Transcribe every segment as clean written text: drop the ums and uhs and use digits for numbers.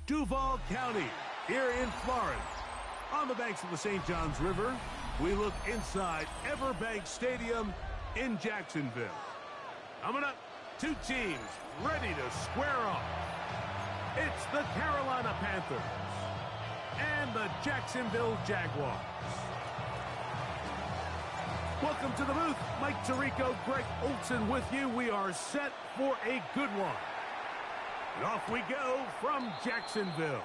Duval County, here in Florida. On the banks of the St. Johns River, we look inside Everbank Stadium in Jacksonville. Coming up, two teams ready to square off. It's the Carolina Panthers and the Jacksonville Jaguars. Welcome to the booth. Mike Tirico, Greg Olson with you. We are set for a good one. And off we go from Jacksonville.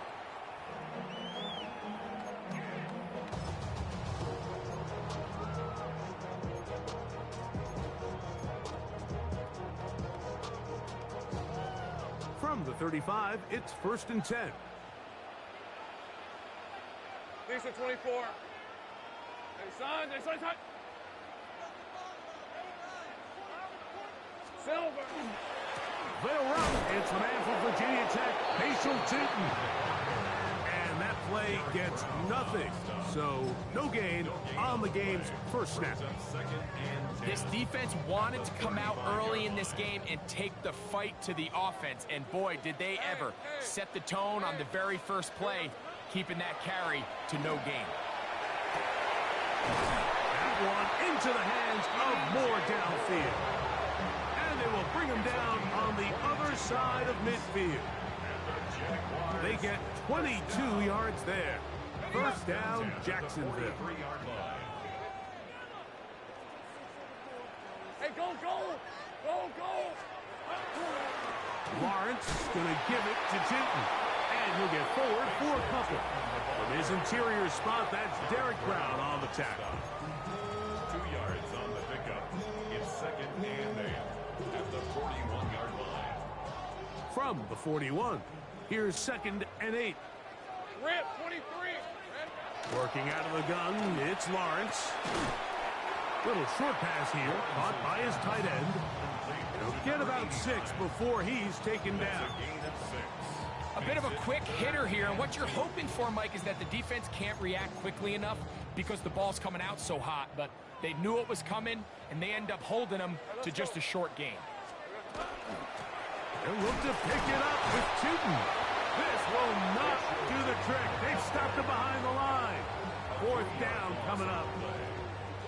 From the 35, it's 1st and 10. Lisa 24. Hey, son, Silver. They'll run. It's the man from Virginia Tech, Facial Tootin. And that play gets nothing. So no gain on the game's first snap. This defense wanted to come out early in this game and take the fight to the offense. And boy, did they ever set the tone on the very first play, keeping that carry to no gain. That one into the hands of Moore downfield. And they will bring him down on the other side of midfield. They get 22 yards there. First down, Jacksonville. Hey, go! Lawrence going to give it to Tootin. And he'll get forward for a couple. From his interior spot, that's Derek Brown on the tackle. 2 yards on the pickup. It's 2nd and 8 at the 41-yard line. From the 41, here's 2nd and 8. Rip, 23. Working out of the gun, it's Lawrence. Little short pass here, caught by his tight end. He'll get about 6 before he's taken down. A bit of a quick hitter here, and what you're hoping for, Mike, is that the defense can't react quickly enough because the ball's coming out so hot, but they knew it was coming, and they end up holding them to just a short gain. They'll look to pick it up with Tootin. This will not do the trick. They've stopped him behind the line. 4th down coming up.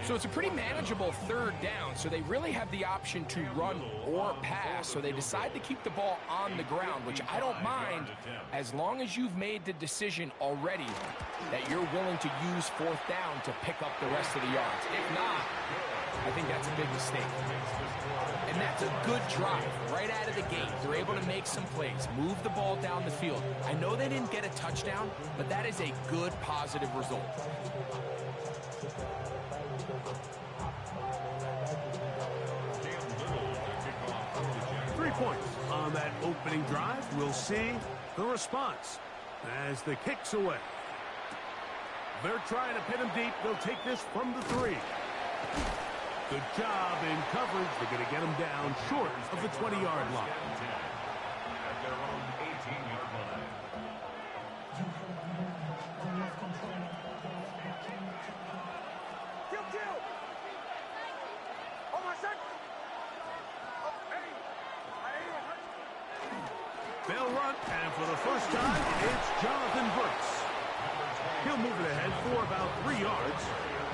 So it's a pretty manageable 3rd down, so they really have the option to run or pass, so they decide to keep the ball on the ground, which I don't mind as long as you've made the decision already that you're willing to use 4th down to pick up the rest of the yards. If not, I think that's a big mistake. And that's a good drive right out of the gate. They're able to make some plays, move the ball down the field. I know they didn't get a touchdown, but that is a good, positive result. 3 points on that opening drive. We'll see the response as the kick's away. They're trying to pin him deep. They'll take this from the 3. Good job in coverage. They're going to get him down short of the 20-yard line. At their own 18-yard line. They'll run, and for the first time, it's Jonathan Burks. He'll move it ahead for about 3 yards.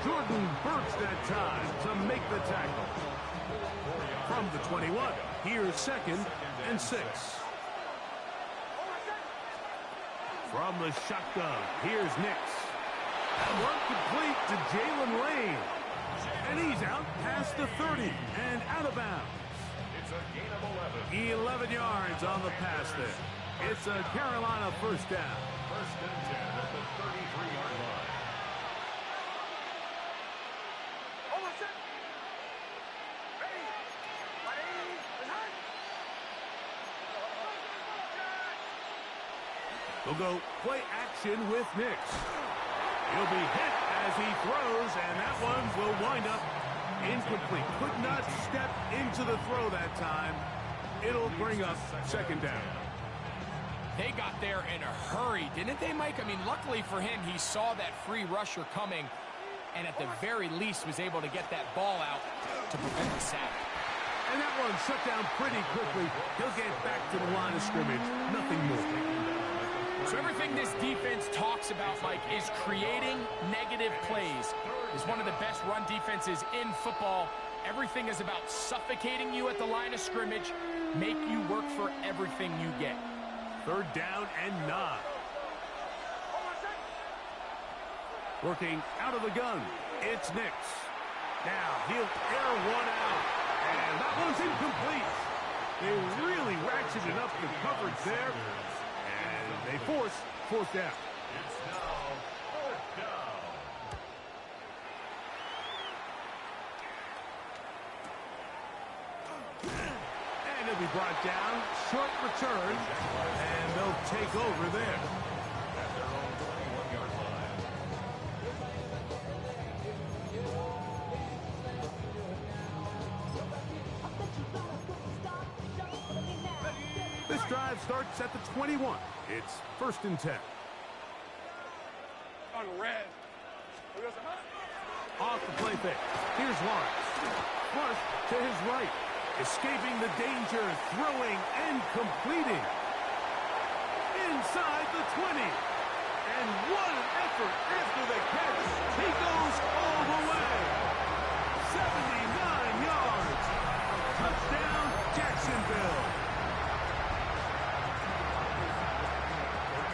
Jordan Burks that time to make the tackle. From the 21, here's 2nd and 6. From the shotgun, here's Nix. One complete to Jalen Lane. And he's out past the 30 and out of bounds. It's a gain of 11 yards on the pass there. It's a Carolina first down. 1st and 10 at the 33-yard line. We'll go play action with Nix. He'll be hit as he throws, and that one will wind up incomplete. Could not step into the throw that time. It'll bring up 2nd down. They got there in a hurry, didn't they, Mike? I mean, luckily for him, he saw that free rusher coming, and at the very least was able to get that ball out to prevent the sack. And that one shut down pretty quickly. He'll get back to the line of scrimmage. Nothing more. So everything this defense talks about, Mike, is creating negative plays. It's one of the best run defenses in football. Everything is about suffocating you at the line of scrimmage, make you work for everything you get. 3rd down and 9. Working out of the gun, it's Nix. Now he'll air one out, and that one's incomplete. They really ratcheted up the coverage there, and they force 4th down. It's now 4th down. And he'll be brought down, short return, and they'll take over there. At their own 21-yard line. This drive starts at the 21. It's 1st and 10. On red. Off the play fake. Here's Lawrence. Flush to his right. Escaping the danger, throwing and completing. Inside the 20. And what an effort after the catch. He goes all the way. 79 yards. Touchdown, Jacksonville.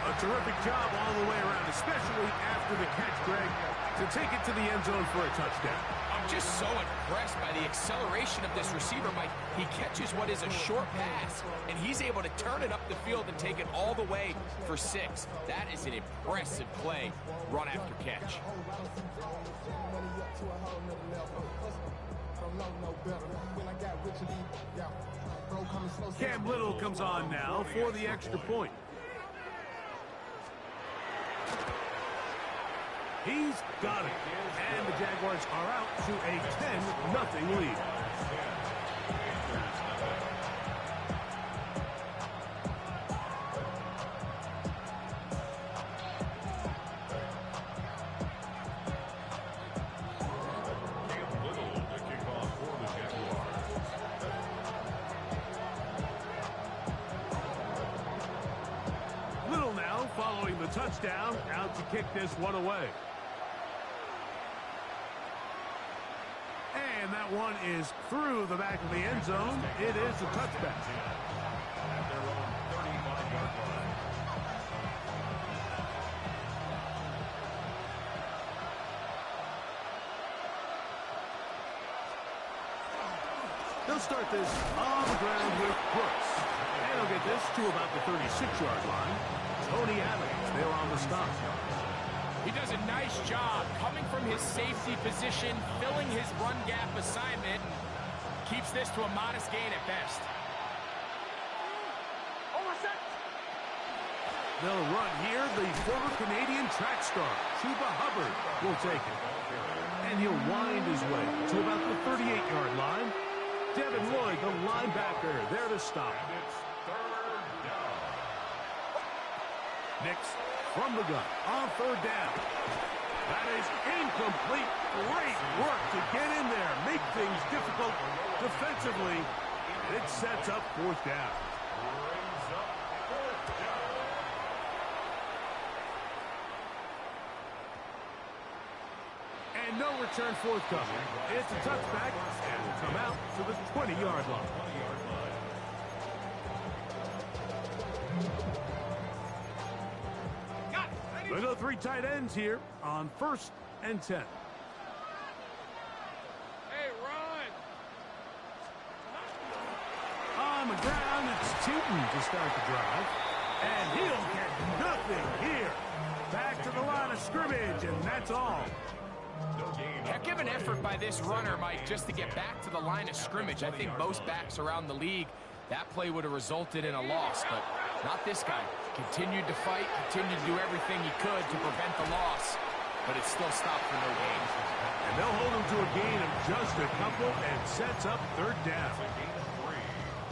A terrific job all the way around, especially after the catch, Greg, to take it to the end zone for a touchdown. I'm just so impressed by the acceleration of this receiver, Mike. He catches what is a short pass, and he's able to turn it up the field and take it all the way for 6. That is an impressive play, run after catch. Cam Little comes on now for the extra point. He's got it. And the Jaguars are out to a 10-0 lead. Cam Little to kick off for the Jaguars. Little now following the touchdown, out to kick this one away. And that one is through the back of the end zone. It is a touchback. At their own 35-yard line. They'll start this on the ground with Brooks. And he'll get this to about the 36-yard line. Tony Adams there on the stop. He does a nice job coming from his safety position, filling his run gap assignment, and keeps this to a modest gain at best. They'll run here. The former Canadian track star, Chuba Hubbard, will take it. And he'll wind his way to about the 38-yard line. Devin Lloyd, the linebacker, there to stop. And it's 3rd down. Nix from the gun on 3rd down. That is incomplete. Great work to get in there, make things difficult defensively. It sets up 4th down. Brings up 4th down. And no return forthcoming. It's a touchback, and will come out to the 20-yard line. They go 3 tight ends here on 1st and 10. Hey, run. On the ground, it's Tootin to start the drive. And he'll get nothing here. Back to the line of scrimmage, and that's all. Heck of an effort by this runner, Mike, just to get back to the line of scrimmage. I think most backs around the league, that play would have resulted in a loss, but not this guy. Continued to fight, continued to do everything he could to prevent the loss, but it still stopped for no gain. And they'll hold him to a gain of just a couple and sets up 3rd down.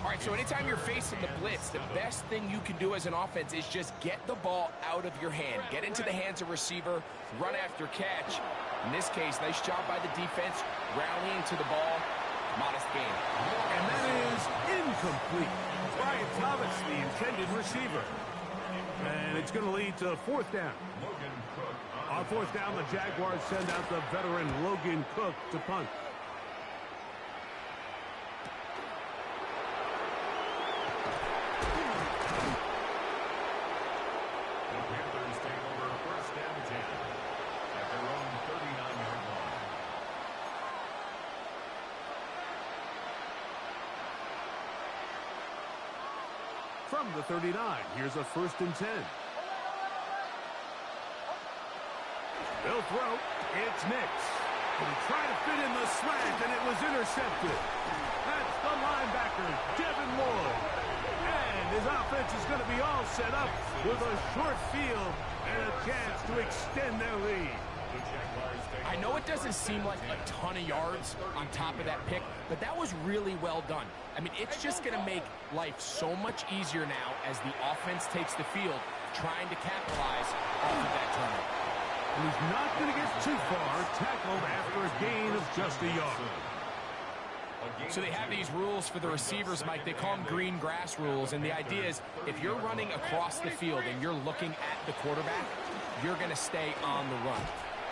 All right, so anytime you're facing the blitz, the best thing you can do as an offense is just get the ball out of your hand. Get into the hands of receiver, run after catch. In this case, nice job by the defense, rallying to the ball. Modest gain. And that is incomplete. Brian Thomas, the intended receiver. And it's going to lead to fourth down. On fourth down, the Jaguars send out the veteran Logan Cook to punt. The Panthers take over first down 10 at their own 39-yard line. From the 39, here's a 1st and 10. They'll throw. It's Nix. And he tried to fit in the slant, and it was intercepted. That's the linebacker, Devin Lloyd. And his offense is going to be all set up with a short field and a chance to extend their lead. I know it doesn't seem like a ton of yards on top of that pick, but that was really well done. I mean, it's just going to make life so much easier now as the offense takes the field, trying to capitalize off of that turnover. And he's not going to get too far, tackled after a gain of just a yard. So they have these rules for the receivers, Mike. They call them green grass rules, and the idea is if you're running across the field and you're looking at the quarterback, you're going to stay on the run.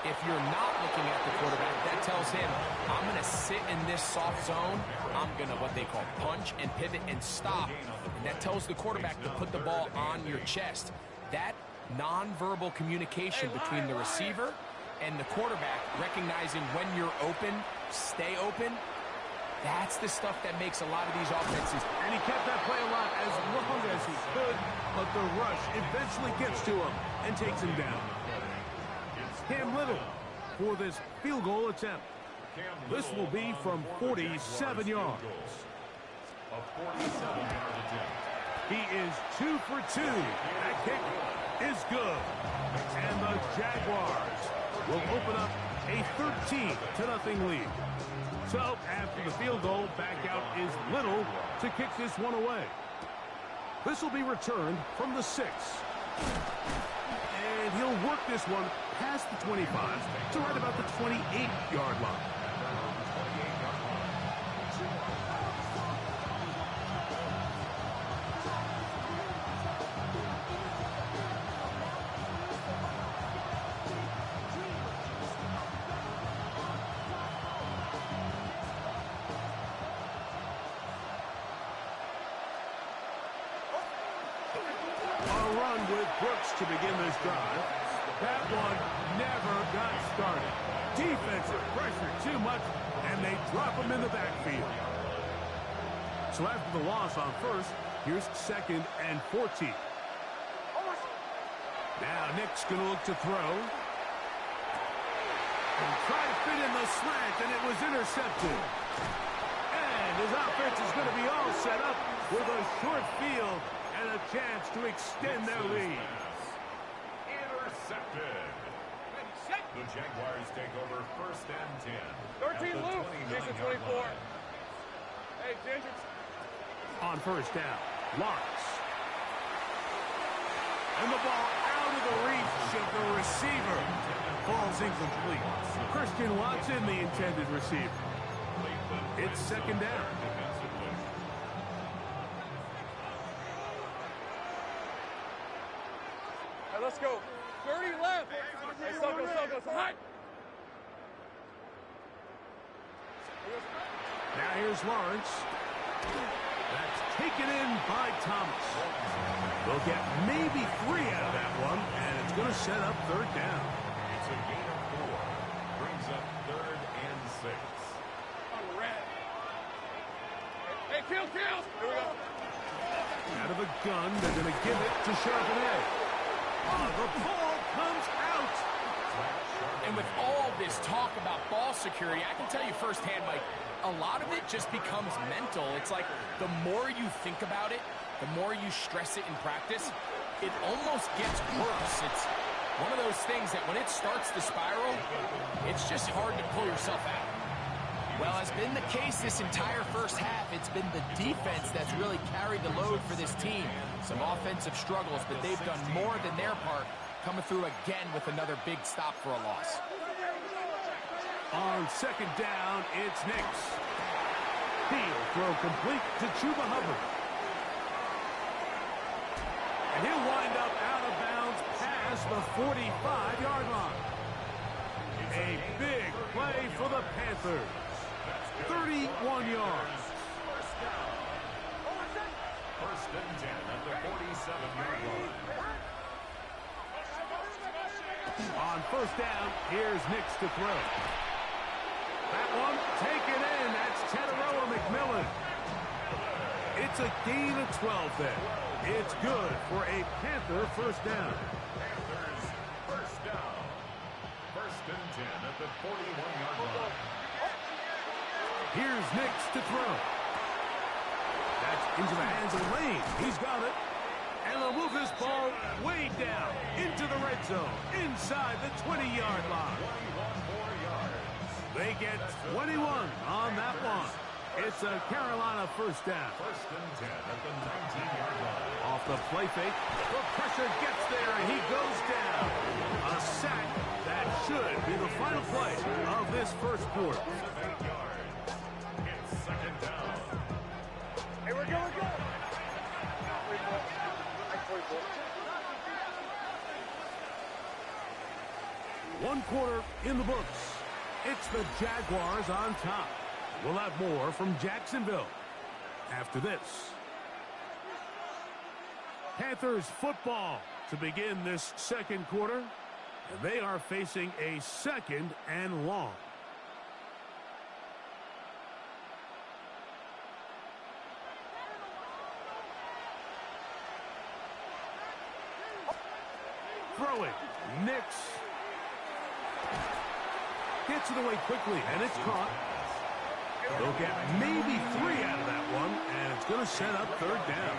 If you're not looking at the quarterback, that tells him, I'm going to sit in this soft zone. I'm going to, what they call, punch and pivot and stop. And that tells the quarterback to put the ball on your chest. That nonverbal communication between the receiver and the quarterback, recognizing when you're open, stay open, that's the stuff that makes a lot of these offenses. And he kept that play alive as long as he could, but the rush eventually gets to him and takes him down. Cam Little for this field goal attempt. This will be from 47 yards. A 47-yard attempt. He is 2 for 2. That kick is good. And the Jaguars will open up a 13-0 lead. So after the field goal, back out is Little to kick this one away. This will be returned from the 6. And he'll work this one past the 25 to right about the 28-yard line. To begin this drive. That one never got started. Defensive pressure too much, and they drop him in the backfield. So after the loss on first, here's 2nd and 14. Now Nick's going to look to throw. And try to fit in the slant, and it was intercepted. And his offense is going to be all set up with a short field and a chance to extend their lead. Intercepted. The Jaguars take over first and 10. 13 loose. Jason 24. Hey, Ginger. On first down, Lawrence. And the ball out of the reach of the receiver. Falls incomplete. Christian Watson, the intended receiver. It's 2nd down. Hey, let's go. 30 left. Hey, Soko, hot. Now here's Lawrence. That's taken in by Thomas. They'll get maybe 3 out of that one, and it's going to set up 3rd down. It's a gain of 4. Brings up 3rd and 6. On the red. Hey, kill. Here we go. Out of a gun, they're going to give it to Charbonnet. Oh, the ball comes out. And with all this talk about ball security, I can tell you firsthand, Mike, a lot of it just becomes mental. It's like the more you think about it, the more you stress it in practice, it almost gets worse. It's one of those things that when it starts to spiral, it's just hard to pull yourself out. Well, has been the case this entire first half. It's been the defense that's really carried the load for this team. Some offensive struggles, but they've done more than their part, coming through again with another big stop for a loss. On 2nd down, it's Nix. He'll throw complete to Chuba Hubbard. And he'll wind up out of past the 45-yard line. A big play for the Panthers. 31 yards. First and 10 at the 47-yard line. On first down, here's Nix to throw. That one taken in. That's Teteroa McMillan. It's a gain of 12 there. It's good for a Panther first down. Panthers first down. First and 10 at the 41-yard line. Here's Nix to throw. That's into the hands of Lane. He's got it. And they'll move this ball way down into the red zone, inside the 20-yard line. 21 more yards. They get 21 on that one. It's a Carolina first down. First and 10 at the 19-yard line. Off the play fake. The pressure gets there, and he goes down. A sack that should be the final play of this first quarter. 8 yards. It's second down. Hey, we're going, go. One quarter in the books. It's the Jaguars on top. We'll have more from Jacksonville after this. Panthers football to begin this second quarter. And they are facing a second and long. Throwing. Nix. Gets it away quickly, and it's caught. They'll get maybe 3 out of that one, and it's going to set up third down.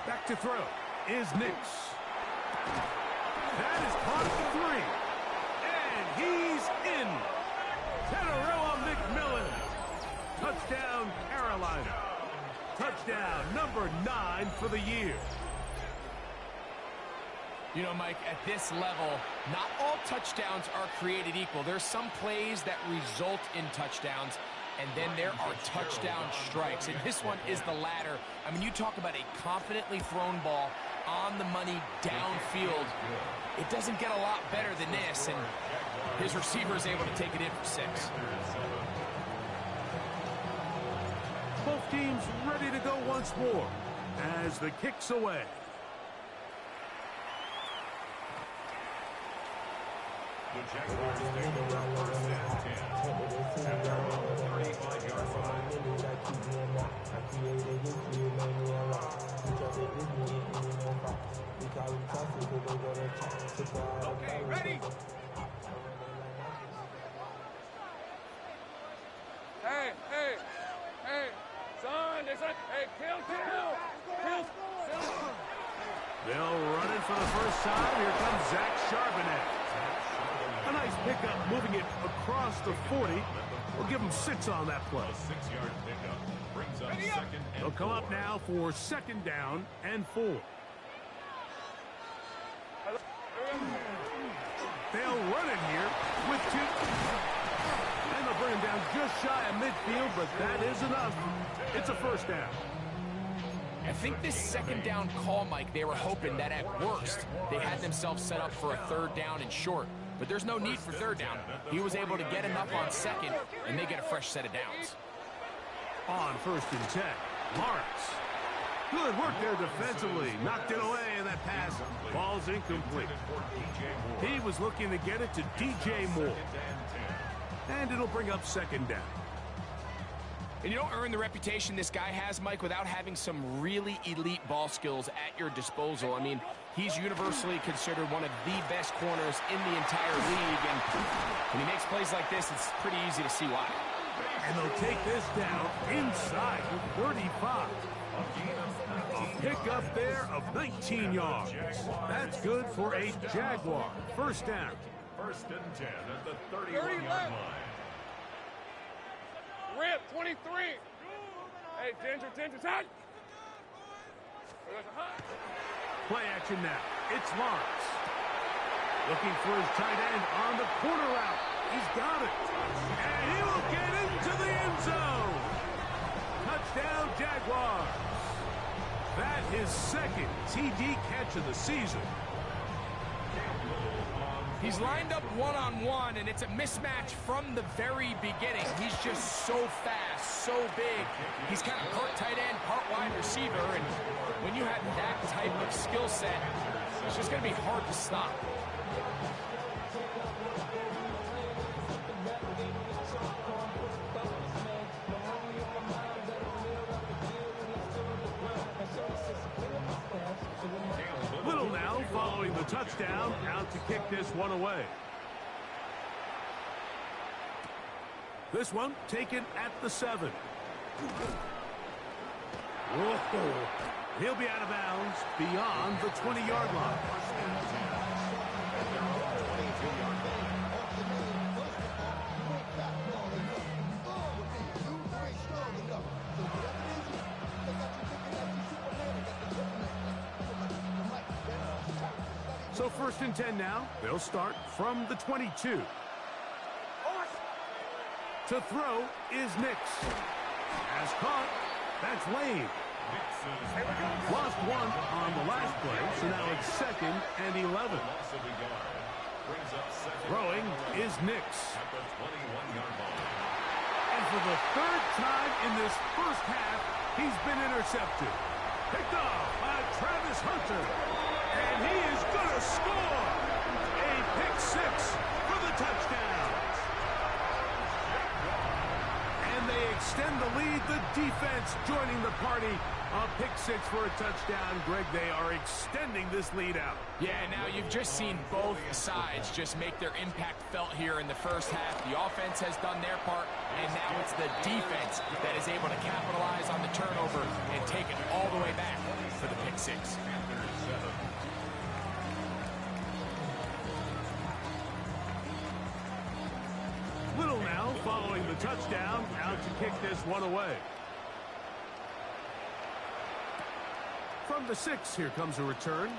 Back to throw is Nix. That is caught at 3. And he's in. Teteroa McMillan. Touchdown, Carolina. Touchdown number 9 for the year. You know, Mike, at this level, not all touchdowns are created equal. There's some plays that result in touchdowns, and then there are touchdown strikes. And this one is the latter. I mean, you talk about a confidently thrown ball on the money downfield. It doesn't get a lot better than this, and his receiver is able to take it in for 6. Both teams ready to go once more as the kick's away. The Jaguars take over first and 10 at their own 35-yard line. Okay, ready? Hey, son, hey, kill. They'll run it for the first time. Here comes Zach Charbonnet. A nice pickup, moving it across the 40. We'll give him 6 on that play. 6-yard pickup brings up second and They'll come 4. up now for second down and 4. They'll run it here with 2. And they'll bring him down just shy of midfield, but that is enough. It's a first down. I think this second down call, Mike, they were hoping that at worst they had themselves set up for a third down and short. But there's no need for third down. He was able to get enough on second, and they get a fresh set of downs. On first and 10, Lawrence. Good work there defensively. Knocked it away, and that pass. Ball's incomplete. He was looking to get it to DJ Moore. And it'll bring up second down. And you don't earn the reputation this guy has, Mike, without having some really elite ball skills at your disposal. I mean, he's universally considered one of the best corners in the entire league. And when he makes plays like this, it's pretty easy to see why. And they'll take this down inside the 35. A pickup there of 19 yards. That's good for a Jaguar. First down. First and 10 at the 31-yard line. Rip, 23. Hey, Ginger, tight. Play action now. It's Lawrence. Looking for his tight end on the corner route. He's got it. And he will get into the end zone. Touchdown, Jaguars. That his second TD catch of the season. He's lined up one-on-one, and it's a mismatch from the very beginning. He's just so fast, so big. He's kind of part tight end, part wide receiver, and when you have that type of skill set, it's just going to be hard to stop. Little now following the touchdown, out to kick this one away. This one taken at the 7. Whoa. He'll be out of bounds beyond the 20-yard line. So 1st and 10 now. They'll start from the 22. To throw is Nix. Has caught. That's Lane. Lost one on the last play, so now it's 2nd and 11. Throwing is Nix. And for the 3rd time in this first half, he's been intercepted. Picked off by Travis Hunter. And he is going to score. A pick 6 for the touchdown. And they extend the lead. The defense joining the party. A pick 6 for a touchdown. Greg, they are extending this lead out. Yeah, now you've just seen both sides just make their impact felt here in the first half. The offense has done their part, and now it's the defense that is able to capitalize on the turnover and take it all the way back for the pick 6. Little now following the touchdown, out to kick this one away. From the 6, here comes a return.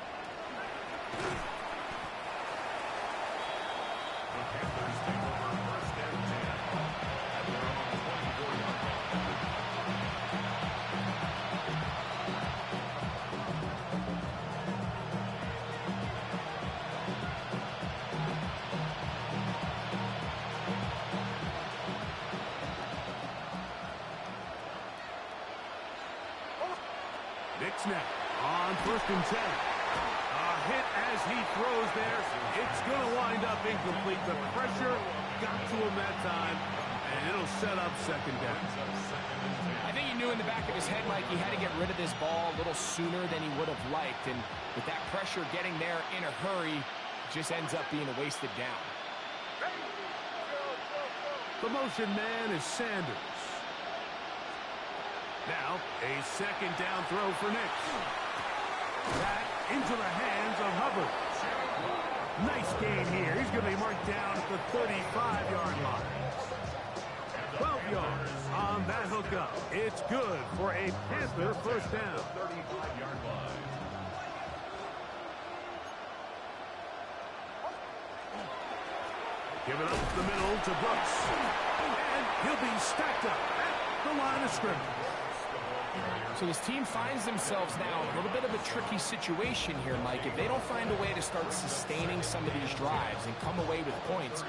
Nix now on 1st and 10. A hit as he throws there. It's going to wind up incomplete. The pressure got to him that time, and it'll set up 2nd down. I think he knew in the back of his head, Mike, he had to get rid of this ball a little sooner than he would have liked. And with that pressure getting there in a hurry, it just ends up being a wasted down. The motion man is Sanders. Now, a 2nd down throw for Nix. Back into the hands of Hubbard. Nice gain here. He's going to be marked down at the 35-yard line. 12 yards on that hookup. It's good for a Panther 1st down. 35-yard line. Give it up the middle to Brooks. And he'll be stacked up at the line of scrimmage. So this team finds themselves now in a little bit of a tricky situation here, Mike. If they don't find a way to start sustaining some of these drives and come away with points,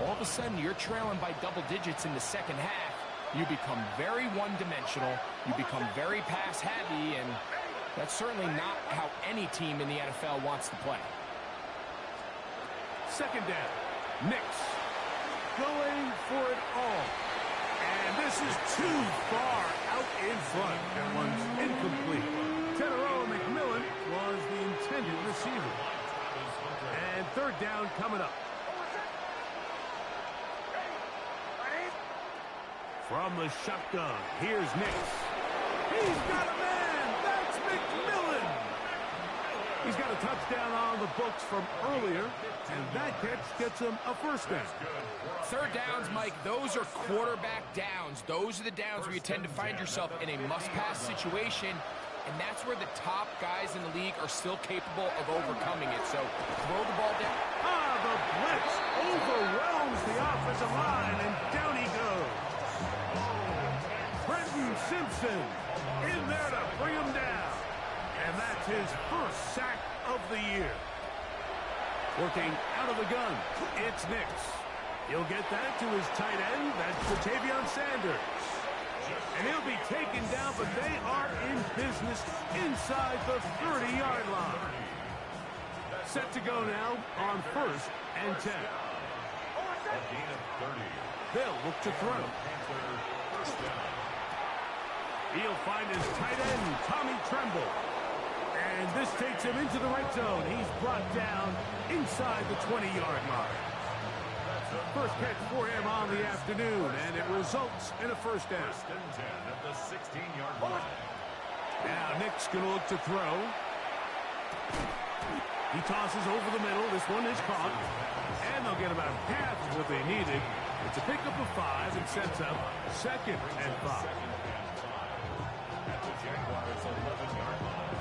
all of a sudden you're trailing by double digits in the 2nd half. You become very one-dimensional. You become very pass-heavy, and that's certainly not how any team in the NFL wants to play. 2nd down. Nix going for it all. And this is too far out in front. That one's incomplete. Tenero McMillan was the intended receiver. And 3rd down coming up. From the shotgun, here's Nix. He's got a man. That's McMillan. He's got a touchdown on the books from earlier, and that catch gets him a 1st down. 3rd downs, Mike, those are quarterback downs. Those are the downs where you tend to find yourself in a must-pass situation, and that's where the top guys in the league are still capable of overcoming it. So throw the ball down. The blitz overwhelms the offensive line, and down he goes. Brenton Simpson in there to bring him down. That's his first sack of the year. Working out of the gun, it's Nix. He'll get that to his tight end. That's Ja'Tavion Sanders. And he'll be taken down, but they are in business inside the 30-yard line. Set to go now on 1st and 10. A gain of 30. They'll look to throw. First down. He'll find his tight end, Tommy Tremble. And this takes him into the red zone. He's brought down inside the 20-yard line. First catch for him on the afternoon, and it results in a first down. First and 10 at the 16-yard line. Now Nick's going to look to throw. He tosses over the middle. This one is caught. And they'll get about half of what they needed. It's a pickup of 5 and sets up 2nd and 5. At the Jaguars' 11-yard line.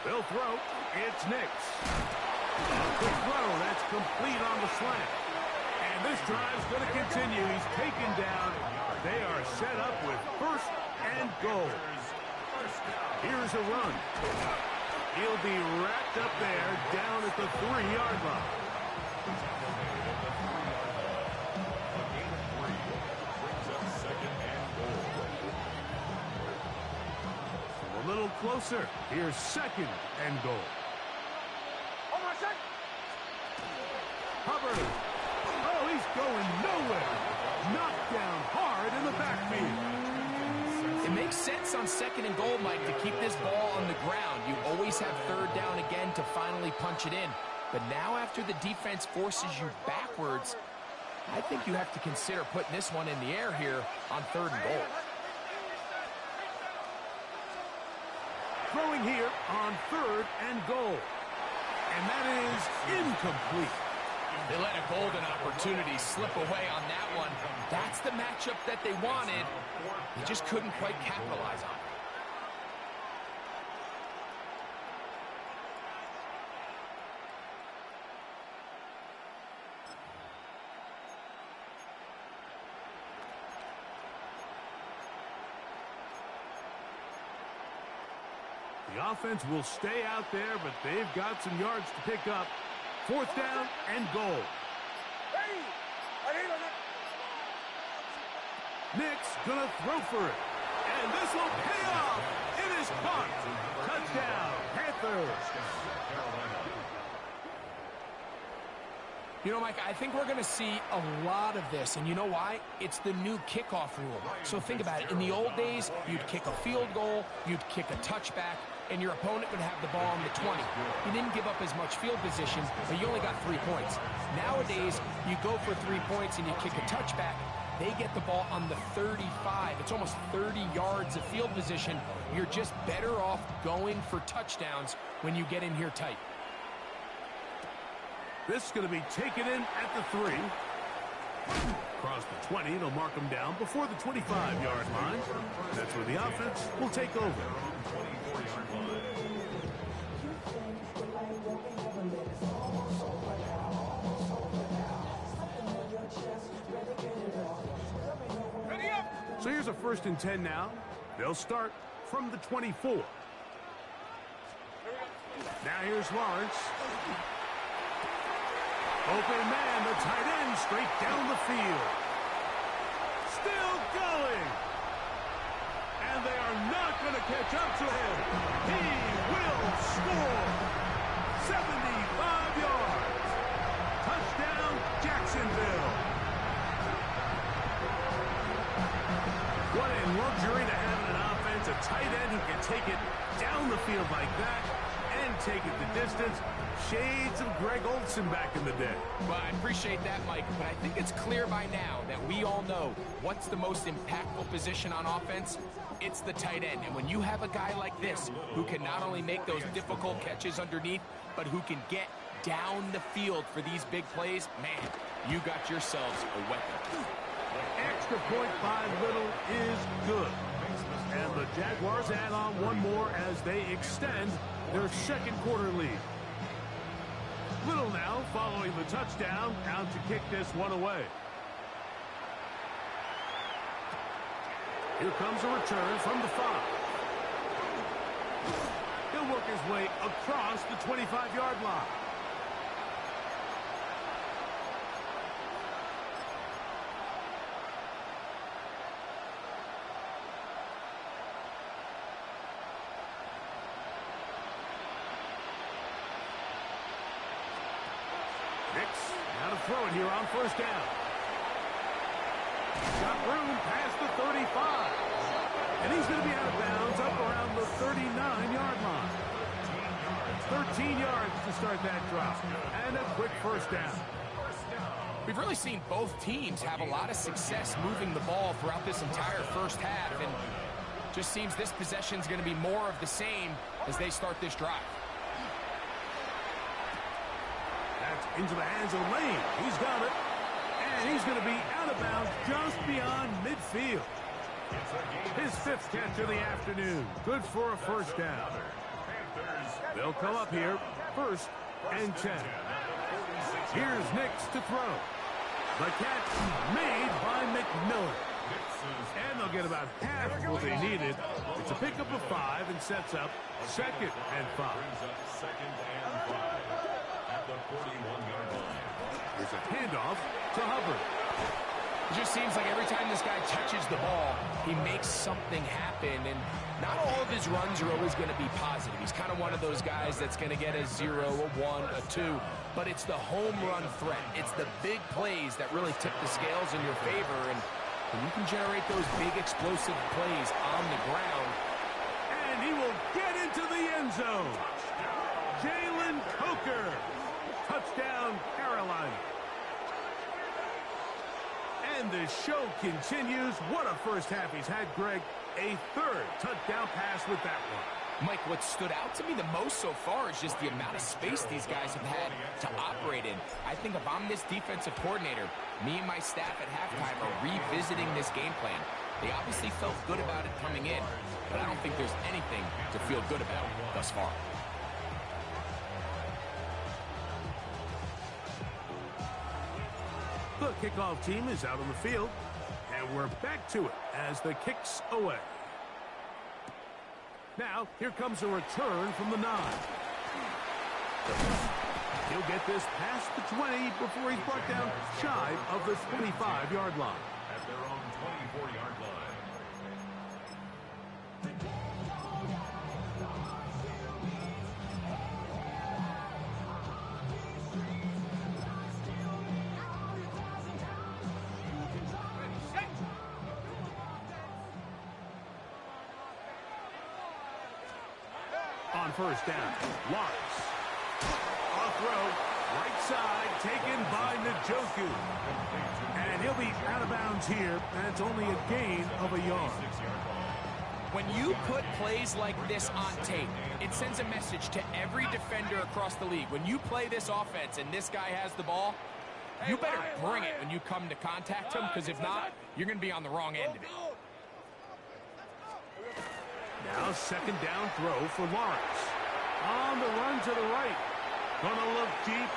They'll throw. It's Nix. Quick throw. That's complete on the slant. And this drive's going to continue. He's taken down. They are set up with 1st and goal. Here's a run. He'll be wrapped up there down at the 3-yard line. A gain of 3 brings up 2nd and goal. A little closer. Here's 2nd and goal. Hubbard. Oh, he's going nowhere. Knocked down hard in the backfield. It makes sense on 2nd and goal, Mike, to keep this ball on the ground. You always have 3rd down again to finally punch it in. But now after the defense forces you backwards, I think you have to consider putting this one in the air here on 3rd and goal. Throwing here on 3rd and goal. And that is incomplete. They let a golden opportunity slip away on that one. That's the matchup that they wanted. They just couldn't quite capitalize on it. The offense will stay out there, but they've got some yards to pick up. 4th down and goal. Nick's gonna throw for it. And this will pay off. It is caught. Touchdown, Panthers. You know, Mike, I think we're going to see a lot of this, and you know why? It's the new kickoff rule. So think about it. In the old days, you'd kick a field goal, you'd kick a touchback, and your opponent would have the ball on the 20. You didn't give up as much field position, but you only got 3 points. Nowadays, you go for 3 points and you kick a touchback. They get the ball on the 35. It's almost 30 yards of field position. You're just better off going for touchdowns when you get in here tight. This is going to be taken in at the 3. Across the 20, they'll mark them down before the 25-yard line. That's where the offense will take over. 24-yard line. So here's a 1st and 10 now. They'll start from the 24. Now here's Lawrence. Open man, the tight end, straight down the field. Still going. And they are not going to catch up to him. He will score. 75 yards. Touchdown, Jacksonville. What a luxury to have in an offense. A tight end who can take it down the field like that and take it the distance. Shades of Greg Olsen back in the day. Well, I appreciate that, Mike, but I think it's clear by now that we all know what's the most impactful position on offense. It's the tight end. And when you have a guy like this who can not only make those difficult catches underneath, but who can get down the field for these big plays, man, you got yourselves a weapon. Extra point by Little is good. And the Jaguars add on one more as they extend their 2nd quarter lead. Little now following the touchdown, out to kick this one away. Here comes a return from the 5. He'll work his way across the 25-yard line. Now to throw it here on first down. Got room past the 35. And he's going to be out of bounds up around the 39-yard line. 13 yards to start that drop. And a quick first down. We've really seen both teams have a lot of success moving the ball throughout this entire first half. And just seems this possession is going to be more of the same as they start this drive. Into the hands of Lane. He's got it. And he's going to be out of bounds just beyond midfield. His 5th catch of the afternoon. Good for a first down. They'll come up here. 1st and 10. Here's Nix to throw. The catch made by McMillan. And they'll get about half what they needed. It's a pickup of 5 and sets up 2nd and 5. There's a handoff to Hubbard. It just seems like every time this guy touches the ball, he makes something happen. And not all of his runs are always going to be positive. He's kind of one of those guys that's going to get a 0, a 1, a 2. But it's the home run threat. It's the big plays that really tip the scales in your favor. And when you can generate those big explosive plays on the ground. And he will get into the end zone. Jalen Coker. Touchdown, Carolina. And the show continues. What a first half he's had, Greg. A 3rd touchdown pass with that one. Mike, what stood out to me the most so far is just the amount of space these guys have had to operate in. I think if I'm this defensive coordinator, me and my staff at halftime are revisiting this game plan. They obviously felt good about it coming in, but I don't think there's anything to feel good about thus far. The kickoff team is out on the field, and we're back to it as the kick's away. Now, here comes a return from the 9. He'll get this past the 20 before he's brought down shy of the 25-yard line. At their own 24-yard line. On first down, Lawrence. Off throw, right side, taken by Njoku. And he'll be out of bounds here, and it's only a gain of a yard. When you put plays like this on tape, it sends a message to every defender across the league. When you play this offense and this guy has the ball, you better bring it when you come to contact him, because if not, you're going to be on the wrong end of it. Now 2nd down throw for Lawrence. On the run to the right. Gonna look deep.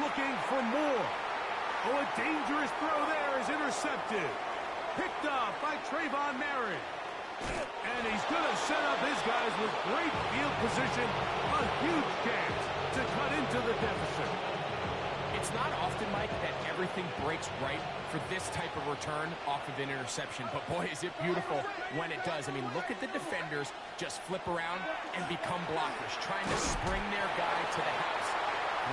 Looking for more. Oh, a dangerous throw there is intercepted. Picked off by Trayvon Merritt. And he's gonna set up his guys with great field position. A huge chance to cut into the deficit. It's not often, Mike, that everything breaks right for this type of return off of an interception. But, boy, is it beautiful when it does. I mean, look at the defenders just flip around and become blockers, trying to spring their guy to the house.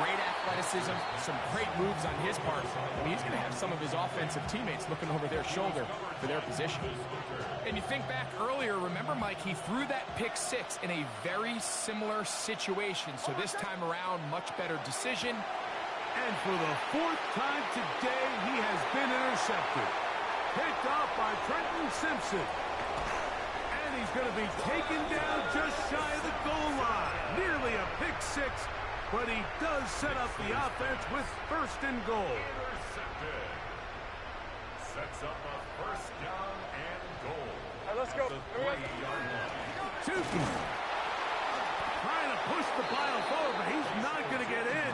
Great athleticism, some great moves on his part. I mean, he's going to have some of his offensive teammates looking over their shoulder for their position. And you think back earlier, remember, Mike, he threw that pick 6 in a very similar situation. So this time around, much better decision. And for the 4th time today, he has been intercepted. Picked off by Trenton Simpson. And he's going to be taken down just shy of the goal line. Nearly a pick 6, but he does set up the offense with 1st and goal. Intercepted. Sets up a 1st down and goal. All right, let's go. The 3-yard line. Tuki. trying to push the pile forward, but he's not going to get in.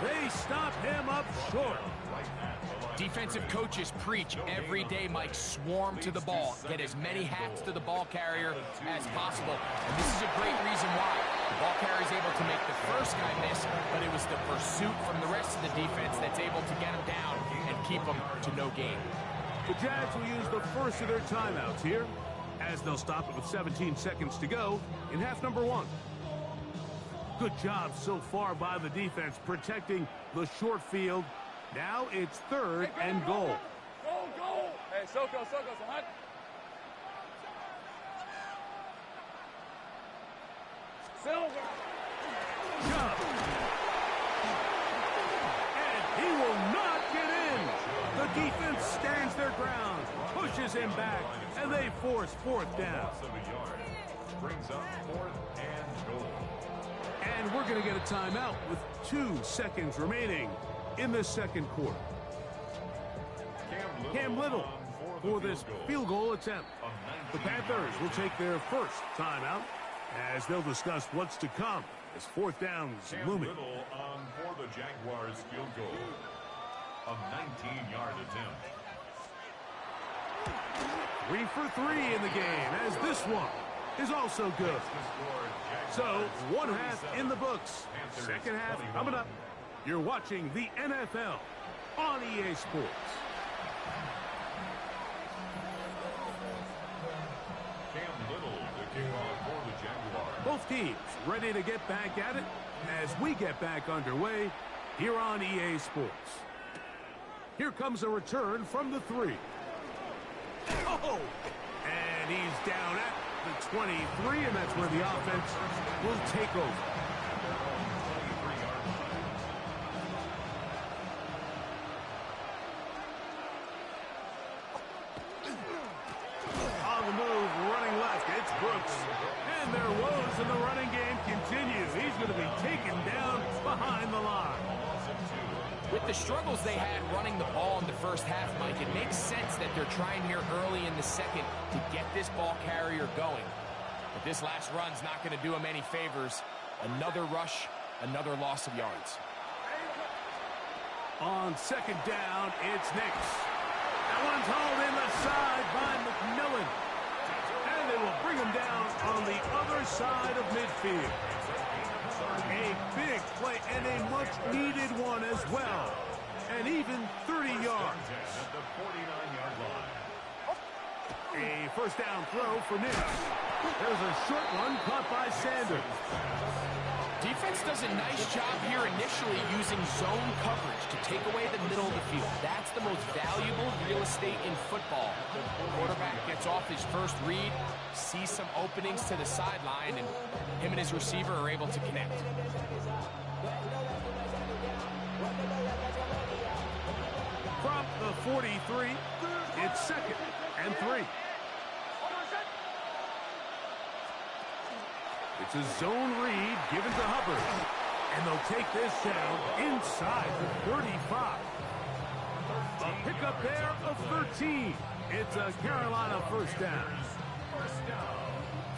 They stop him up short. Defensive coaches preach every day, Mike, swarm to the ball. Get as many hats to the ball carrier as possible. And this is a great reason why. The ball carrier is able to make the first guy miss, but it was the pursuit from the rest of the defense that's able to get him down and keep him to no gain. The Jags will use the first of their timeouts here, as they'll stop it with 17 seconds to go in half number 1. Good job so far by the defense protecting the short field. Now it's 3rd and goal. Go! Hey, Soko, Sahat. Silver. Jump. And he will not get in. The defense stands their ground, pushes him back, and they force 4th down. Brings up 4th and goal. And we're going to get a timeout with 2 seconds remaining in the second quarter. Cam Little for this field goal attempt. The Panthers will take their first timeout as they'll discuss what's to come as 4th downs looming. Cam Little for the Jaguars field goal. A 19-yard attempt. 3 for 3 in the game as this one is also good. So, 1 half in the books. Second half coming up. You're watching the NFL on EA Sports. Cam Little to kick off for the Jaguars. Both teams ready to get back at it as we get back underway here on EA Sports. Here comes a return from the 3. Oh! And he's down at the 23, and that's where the offense will take over. On the move, running left, it's Brooks. And their woes in the running game continue. He's going to be taken down behind the line. With the struggles they had running the ball in the first half, Mike, it makes sense that they're trying here early in the second to get this ball carrier going. But this last run's not going to do him any favors. Another rush, another loss of yards. On second down, it's Nix. That one's hauled in the side by McMillan. And they will bring him down on the other side of midfield. A big play and a much-needed one as well. And even 30 yards. At the 49-yard line. A first down throw for Nix. There's a short one caught by Sanders. Defense does a nice job here initially using zone coverage to take away the middle of the field. That's the most valuable real estate in football. The quarterback gets off his first read, sees some openings to the sideline, and him and his receiver are able to connect. From the 43, it's 2nd and 3. It's a zone read given to Hubbard. And they'll take this down inside the 35. A pickup there of 13. It's a Carolina first down.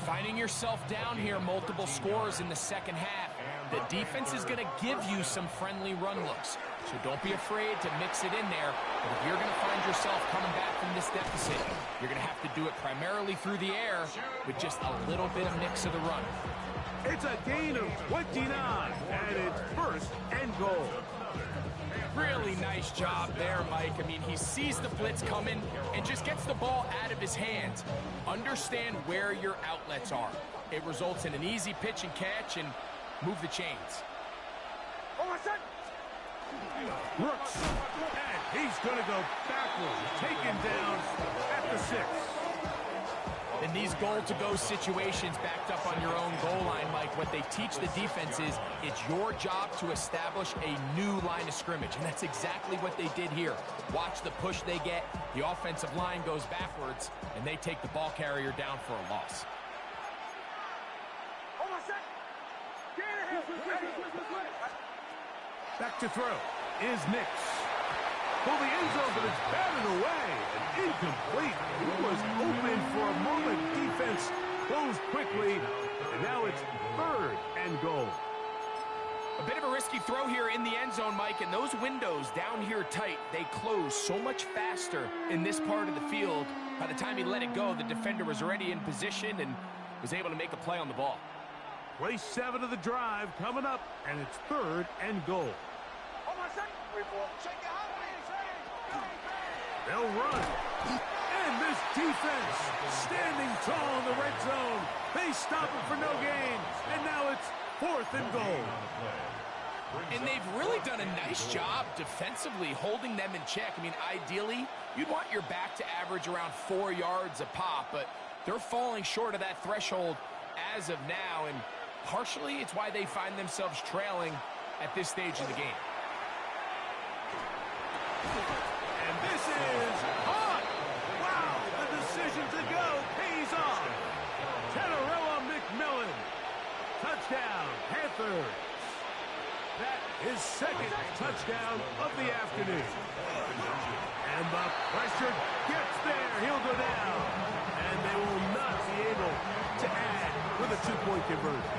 Finding yourself down here, multiple scores in the second half. The defense is going to give you some friendly run looks. So don't be afraid to mix it in there. But if you're going to find yourself coming back from this deficit, you're going to have to do it primarily through the air with just a little bit of mix of the run. It's a gain of 29, and it's 1st and goal. Really nice job there, Mike. I mean, he sees the blitz coming and just gets the ball out of his hands. Understand where your outlets are. It results in an easy pitch and catch and move the chains. Brooks, and he's going to go backwards, taken down at the 6. In these goal-to-go situations backed up on your own goal line, Mike, what they teach the defense is it's your job to establish a new line of scrimmage, and that's exactly what they did here. Watch the push they get. The offensive line goes backwards, and they take the ball carrier down for a loss. Back to throw is Nix. For the end zone, but it's batted away and incomplete. He was open for a moment. Defense closed quickly, and now it's 3rd and goal. A bit of a risky throw here in the end zone, Mike, and those windows down here tight, they close so much faster in this part of the field. By the time he let it go, the defender was already in position and was able to make a play on the ball. Play 7 of the drive coming up, and it's 3rd and goal. They'll run. And this defense standing tall in the red zone. They stop it for no gain, and now it's 4th and goal. And they've really done a nice job defensively holding them in check. I mean, ideally, you'd want your back to average around 4 yards a pop, but they're falling short of that threshold as of now, and partially it's why they find themselves trailing at this stage of the game. And this is hot. Wow, the decision to go pays off. Tenorella McMillan. Touchdown, Panthers. That is 2nd touchdown of the afternoon. And the pressure gets there. He'll go down. And they will not be able to add with a 2-point conversion.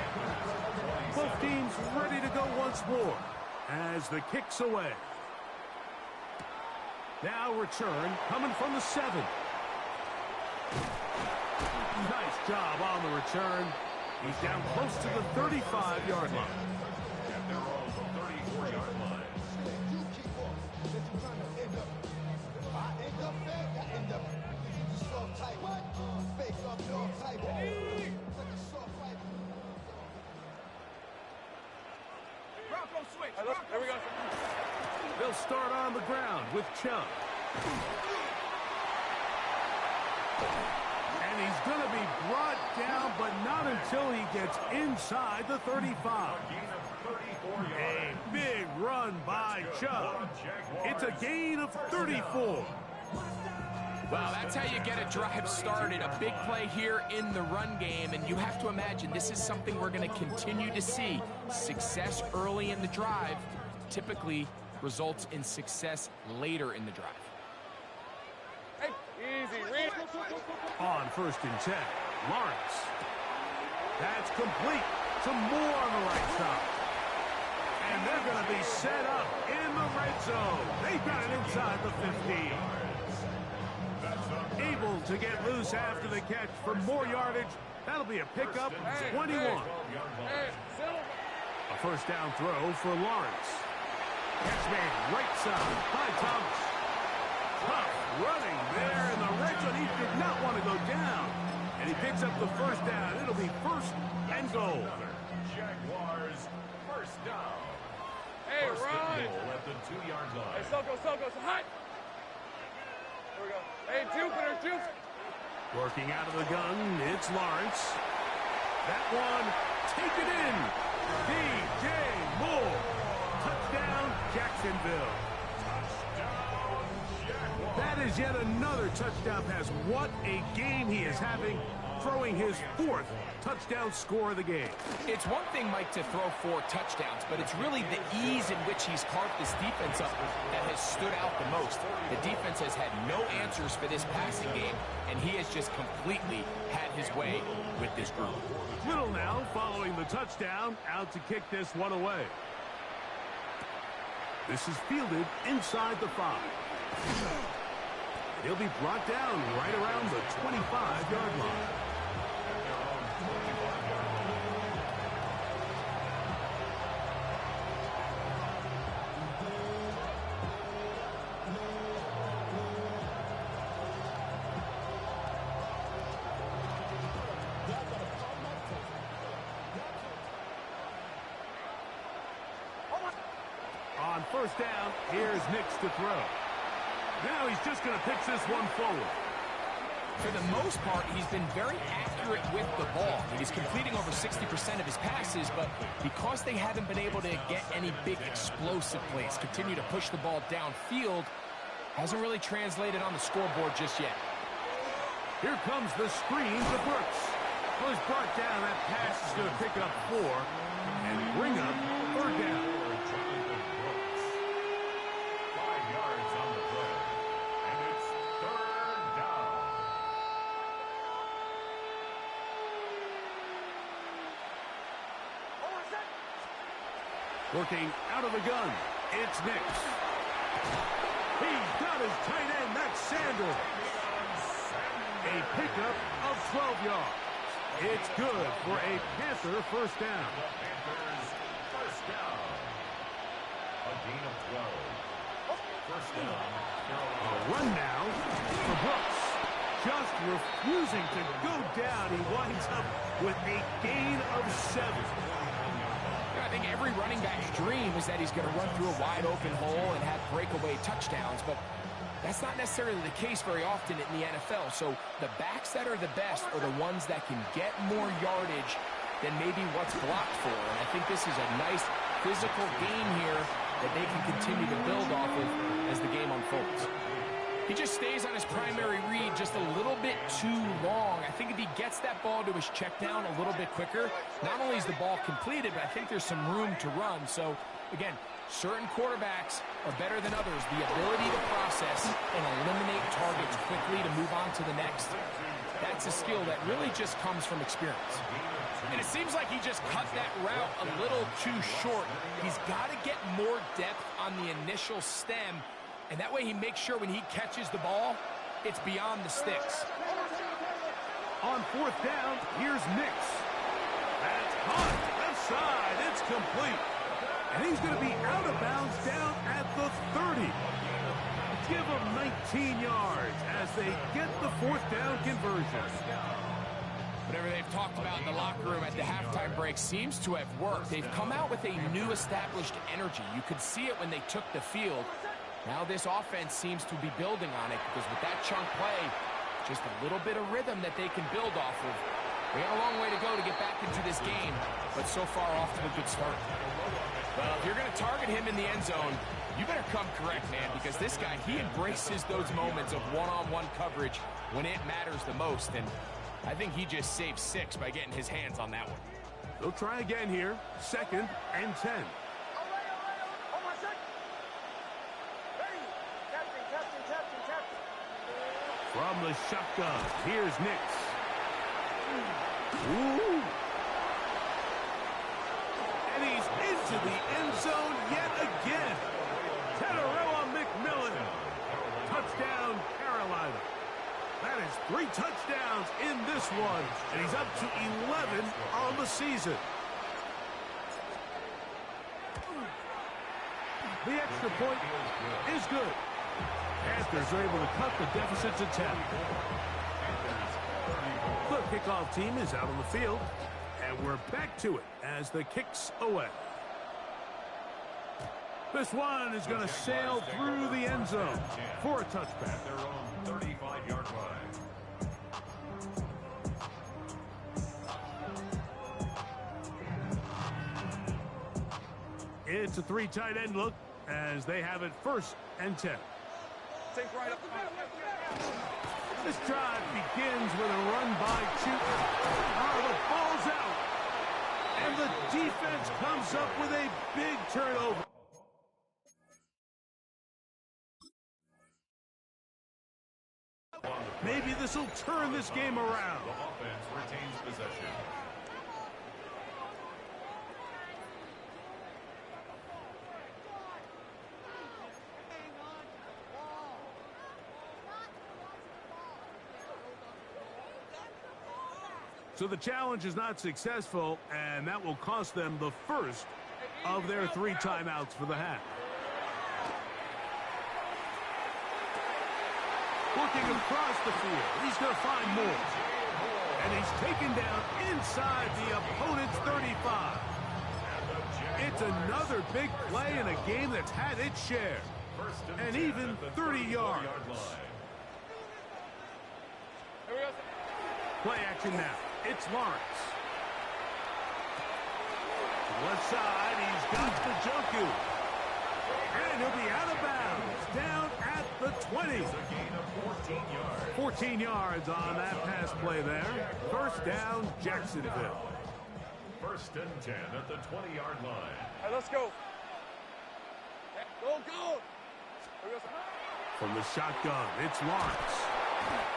Both teams ready to go once more as the kick's away. Now return coming from the 7. Nice job on the return. He's down close to the 35-yard line. And they're on the 34-yard line. There we go. They'll start on the ground with Chubb. And he's going to be brought down, but not until he gets inside the 35. A big run by Chubb. It's a gain of 34. Well, that's how you get a drive started. A big play here in the run game, and you have to imagine this is something we're going to continue to see. Success early in the drive typically results in success later in the drive. Hey, easy, read. On 1st and 10, Lawrence. That's complete. Some more on the right side. And they're going to be set up in the red zone. They've got it inside the 15. Able to get loose after the catch for more yardage. That'll be a pickup, 21. A 1st down throw for Lawrence. Catch made right side by Thomas. Tough running there in the red zone. He did not want to go down. And he picks up the 1st down. It'll be 1st and goal. Jaguars 1st down. Hey, First run. and goal at the 2-yard line. Hey, Soko, hot. There we go. Hey, juke. Working out of the gun, it's Lawrence. That one, take it in. DJ Moore. Touchdown, Jacksonville. That is yet another touchdown pass. What a game he is having, throwing his 4th touchdown score of the game. It's one thing, Mike, to throw 4 touchdowns, but it's really the ease in which he's carved this defense up that has stood out the most. The defense has had no answers for this passing game, and he has just completely had his way with this group. Little now following the touchdown, out to kick this one away. This is fielded inside the 5. He'll be brought down right around the 25-yard line. On 1st down, here's Nix to throw. Now he's just going to pitch this one forward. For the most part, he's been very accurate with the ball. He's completing over 60% of his passes, but because they haven't been able to get any big explosive plays, continue to push the ball downfield, hasn't really translated on the scoreboard just yet. Here comes the screen to Brooks. Well, he's brought down. That pass is going to pick up 4 and bring up 3rd down. 5 yards on the play. And it's 3rd down. Working out of the gun, it's Nix. He's got his tight end, that's Sanders. A pickup of 12 yards. It's good for a Panther first down. Panthers first down. A gain of 12. First down. A run now for Brooks. Just refusing to go down. He winds up with a gain of 7. I think every running back's dream is that he's going to run through a wide open hole and have breakaway touchdowns, but that's not necessarily the case very often in the NFL. So the backs that are the best are the ones that can get more yardage than maybe what's blocked for. And I think this is a nice physical game here that they can continue to build off of as the game unfolds. He just stays on his primary read just a little bit too long. I think if he gets that ball to his check down a little bit quicker, not only is the ball completed, but I think there's some room to run. So, again, certain quarterbacks are better than others. The ability to process and eliminate targets quickly to move on to the next, that's a skill that really just comes from experience. And it seems like he just cut that route a little too short. He's got to get more depth on the initial stem, and that way he makes sure when he catches the ball, it's beyond the sticks. On fourth down, here's Nix. That's hot, left side, it's complete. And he's going to be out of bounds down at the 30. Give him 19 yards as they get the fourth down conversion. Whatever they've talked about in the locker room at the halftime break seems to have worked. They've come out with a new established energy. You could see it when they took the field. Now this offense seems to be building on it because with that chunk play, just a little bit of rhythm that they can build off of. We have a long way to go to get back into this game, but so far off to a good start. Well, if you're going to target him in the end zone, you better come correct, man, because this guy, he embraces those moments of one-on-one coverage when it matters the most, and I think he just saved 6 by getting his hands on that one. They'll try again here, 2nd and 10. From the shotgun, here's Nix. Ooh. And he's into the end zone yet again. Teteroa McMillan. Touchdown, Carolina. That is 3 touchdowns in this one, and he's up to 11 on the season. The extra point is good. Panthers are able to cut the deficit to 10. The kickoff team is out on the field, and we're back to it as the kick's away. This one is going to sail through the end zone for a touchback. Their own 35-yard line. It's a 3 tight end look as they have it 1st and 10. Take right up. This drive begins with a run by Chute. The ball's out. And the defense comes up with a big turnover. Maybe this will turn this game around. The offense retains possession. So the challenge is not successful, and that will cost them the first of their 3 timeouts for the half. Looking across the field, he's going to find more. And he's taken down inside the opponent's 35. It's another big play in a game that's had its share. And even 30 yards. Play action now. It's Lawrence. Left side, he's got the Joku. And he'll be out of bounds, down at the 20. It's a gain of 14 yards. 14 yards on that pass play there. First down, Jacksonville. 1st and 10 at the 20-yard line. All right, let's go. Go, go. From the shotgun, it's Lawrence.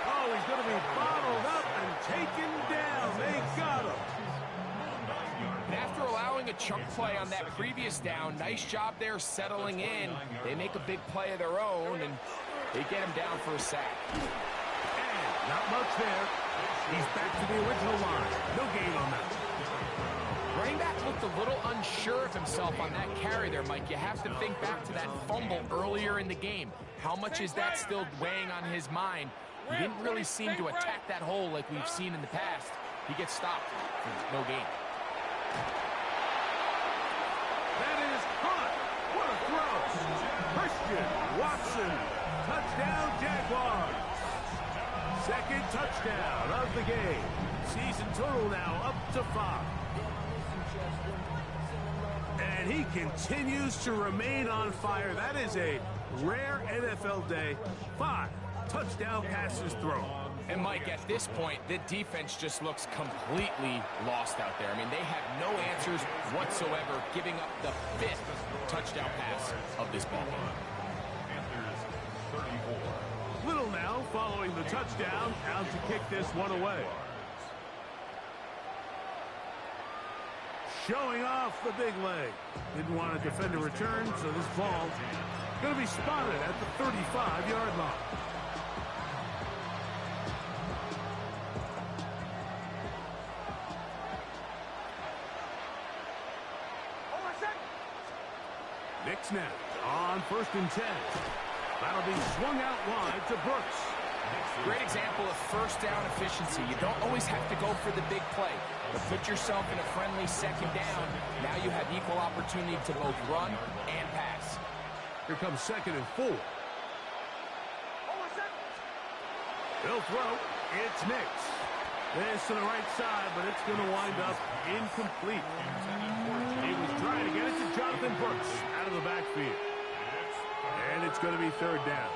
Oh, he's going to be bottled up and taken down. They got him. And after allowing following a chunk play on that previous down. Nice job there settling in. They make a big play of their own, and they get him down for a sack. And not much there. He's back to the original line. No gain on that. Running back looked a little unsure of himself on that carry there, Mike. You have to think back to that fumble earlier in the game. How much is that still weighing on his mind? He didn't really seem to attack that hole like we've seen in the past. He gets stopped for no gain. That is caught. What a throw. Christian Watson. Touchdown, Jaguars. Second touchdown of the game. Season total now up to 5. And he continues to remain on fire. That is a rare NFL day. 5 touchdown passes thrown. And Mike, at this point, the defense just looks completely lost out there. I mean, they have no answers whatsoever, giving up the 5th touchdown pass of this ball game. Panthers 34. Little now following the touchdown, out to kick this one away. Showing off the big leg. Didn't want to defend a return, so this ball going to be spotted at the 35-yard line. Nick snap on 1st and 10. That'll be swung out wide to Brooks. Great example of first down efficiency. You don't always have to go for the big play, but put yourself in a friendly second down. Now you have equal opportunity to both run and pass. Here comes 2nd and 4. They'll throw. It's Nix. This to the right side, but it's going to wind up incomplete. He was trying to get it to Jonathan Brooks out of the backfield. And it's going to be 3rd down.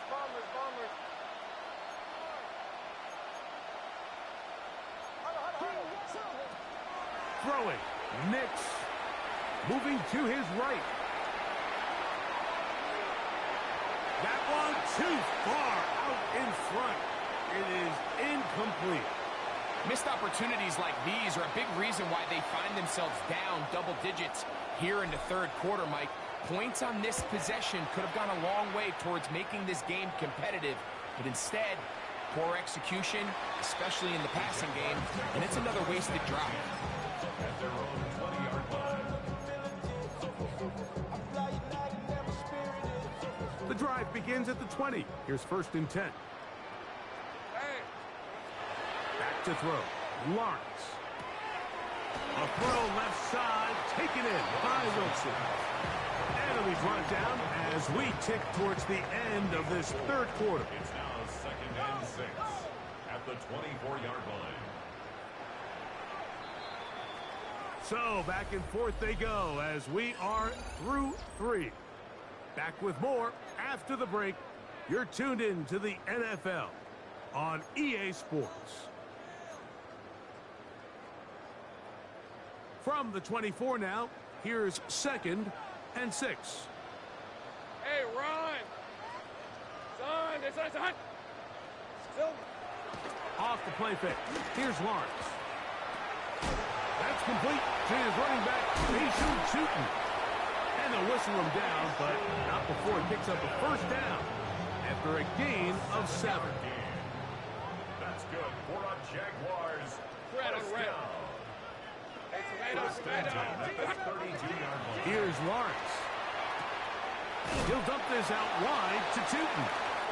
Bombers. Throwing. Nix. Moving to his right. That one too far out in front. It is incomplete. Missed opportunities like these are a big reason why they find themselves down double digits here in the 3rd quarter, Mike. Points on this possession could have gone a long way towards making this game competitive, but instead, poor execution, especially in the passing game, and it's another wasted drive. At their own 20-yard line. The drive begins at the 20. Here's 1st and 10. Back to throw. Lawrence. A throw left side, taken in by Wilson. And it'll be brought down as we tick towards the end of this 3rd quarter. It's now 2nd and 6 at the 24-yard line. So back and forth they go as we are through 3. Back with more after the break. You're tuned in to the NFL on EA Sports. From the 24 now, here's 2nd and 6. Hey, run! Son! Still. Off the play fake. Here's Lawrence. That's complete to his running back, Mason Tootin. And they'll whistle him down, but not before he picks up a 1st down after a gain of 7. That's good for a Jaguars. Red on red. Here's Lawrence. He'll dump this out wide to Tootin.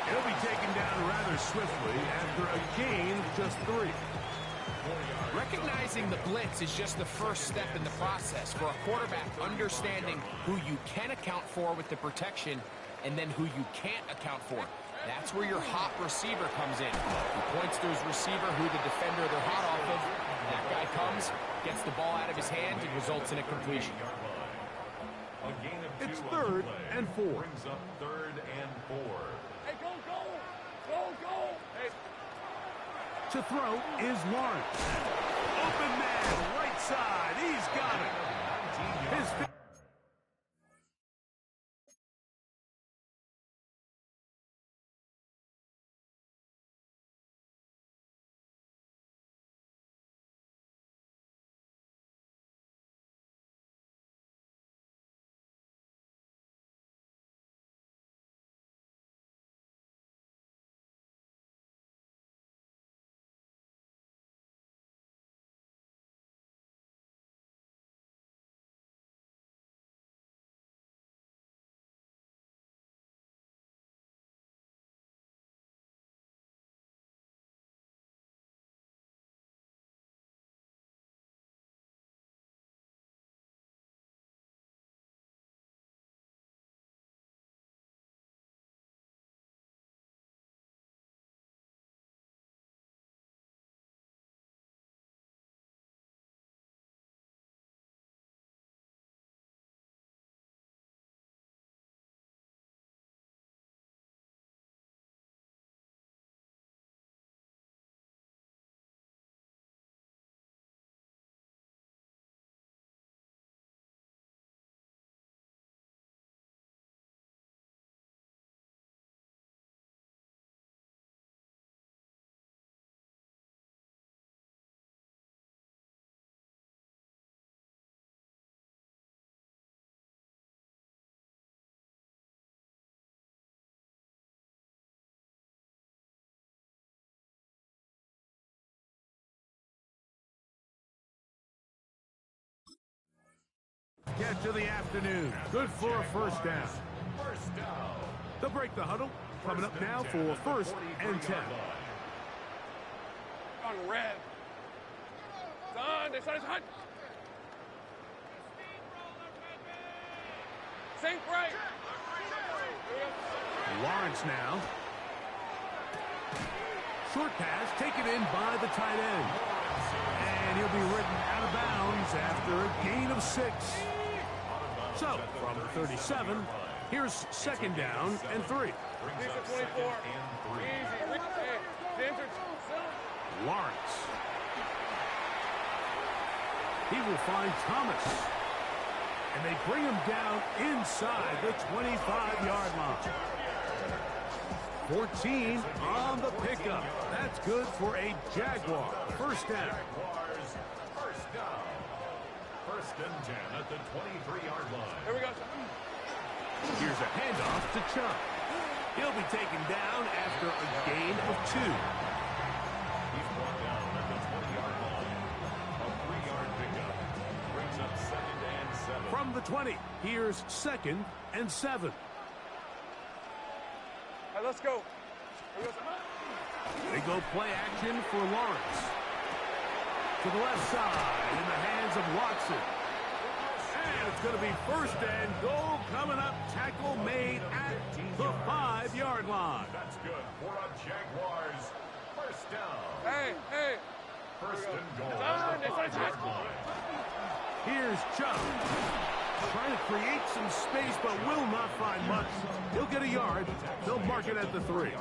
He'll be taken down rather swiftly after a gain of just 3. Recognizing the blitz is just the first step in the process for a quarterback, understanding who you can account for with the protection and then who you can't account for. That's where your hot receiver comes in. He points to his receiver who the defender they're hot off of. That guy comes, gets the ball out of his hands, and results in a completion. It's 3rd and 4. Brings up 3rd and 4. Hey, go! Hey. To throw is Lawrence. Open man, right side. He's got it. His catch of the afternoon. Good for a first down. They'll break the huddle. Coming up now for first and 10. On red. Son, this is hot. Sink right. Lawrence now. Short pass taken in by the tight end. And he'll be ridden out of bounds after a gain of 6. So, from the 37, here's second down and 3. Easy, 24. Easy. Hey, Lawrence. He will find Thomas. And they bring him down inside the 25-yard line. 14 on the pickup. That's good for a Jaguar. First down. First and 10 at the 23-yard line. Here we go. Here's a handoff to Chubb. He'll be taken down after a gain of 2. He's brought down at the 20-yard line. A 3-yard pickup brings up second and 7. From the 20, here's second and 7. Hey, let's go. Here we go. They go play action for Lawrence. To the left side in the hands of Watson. And it's going to be first and goal coming up. Tackle made at the 5-yard line. That's good for a Jaguars. First down. Hey, hey. First and goal. Son, this is hot. Here's Chubb. Trying to create some space, but will not find much. He'll get a yard. They'll mark it at the 3.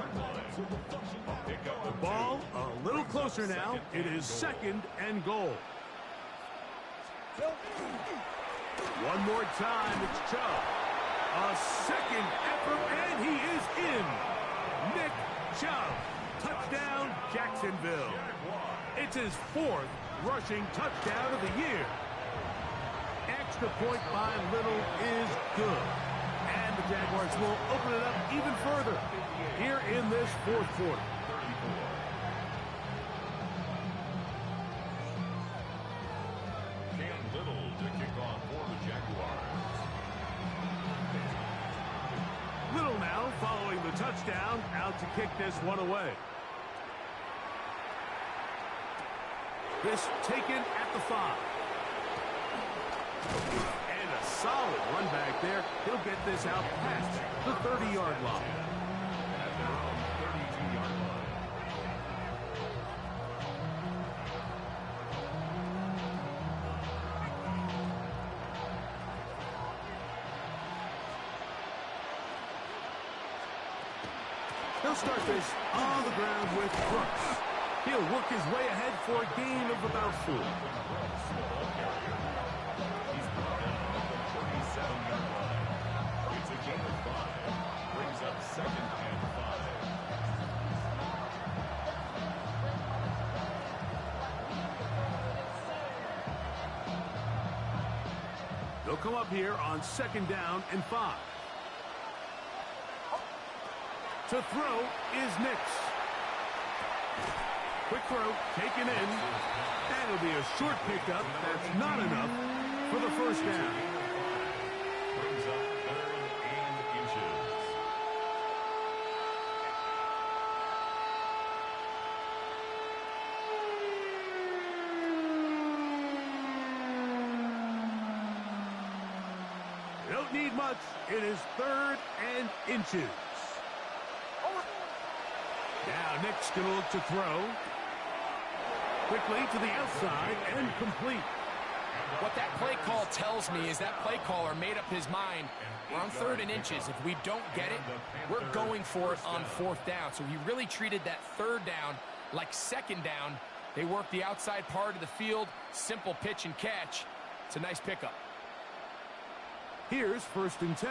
The ball a little closer now. It is second and goal. One more time, it's Chubb. A second effort, and he is in. Nick Chubb. Touchdown, Jacksonville. It's his 4th rushing touchdown of the year. Extra point by Little is good. And the Jaguars will open it up even further here in this 4th quarter. Cam Little to kick off for the Jaguars. Little now following the touchdown, out to kick this one away. This taken at the 5. And a solid run back there. He'll get this out past the 30-yard line. At their own 32-yard line. He'll start this on the ground with Brooks. He'll work his way ahead for a gain of about 4. He's brought down 7-yard line. It's a gain of 5. Brings up 2nd and 5. They'll come up here on 2nd down and 5. To throw is Nix. Quick throw, taken in, and it'll be a short pickup. That's not enough for the first down. Brings up 3rd and inches. You don't need much. It is 3rd and inches. Now Nick's going to look to throw. Quickly to the outside and complete. What that play call tells me is that play caller made up his mind. We're on 3rd and inches. If we don't get it, we're going for it on 4th down. So he really treated that 3rd down like 2nd down. They work the outside part of the field. Simple pitch and catch. It's a nice pickup. Here's 1st and 10.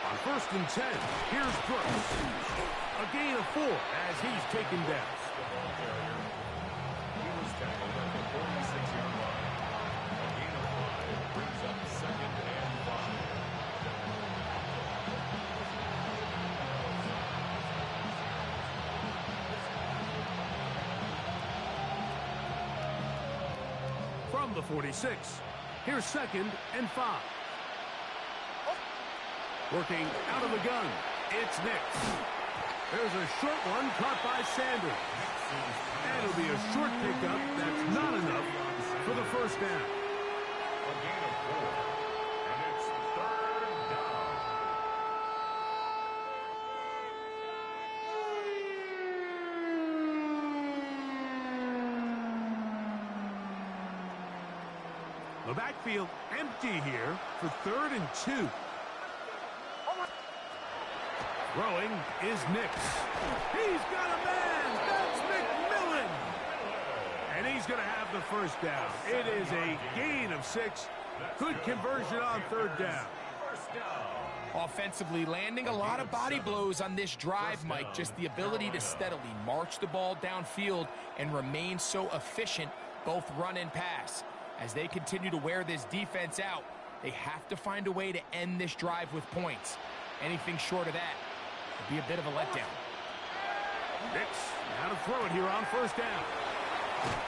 On 1st and 10, here's Brooks. A gain of 4 as he's taken down. He was tackled at the 46-yard line. A gain of 5 brings up 2nd and 5. From the 46, here's 2nd and 5. Working out of the gun, it's Nix. There's a short one caught by Sanders. And it'll be a short pickup. That's not enough for the first down. A gain of 4, and it's 3rd down. The backfield empty here for 3rd and 2. Throwing is Nix. He's got a man. That's McMillan. And he's going to have the first down. It is a gain of 6. Good conversion on 3rd down. Offensively, landing a lot of body blows on this drive, Mike. Just the ability to steadily march the ball downfield and remain so efficient, both run and pass. As they continue to wear this defense out, they have to find a way to end this drive with points. Anything short of that would be a bit of a letdown. Nix now to throw it here on 1st down.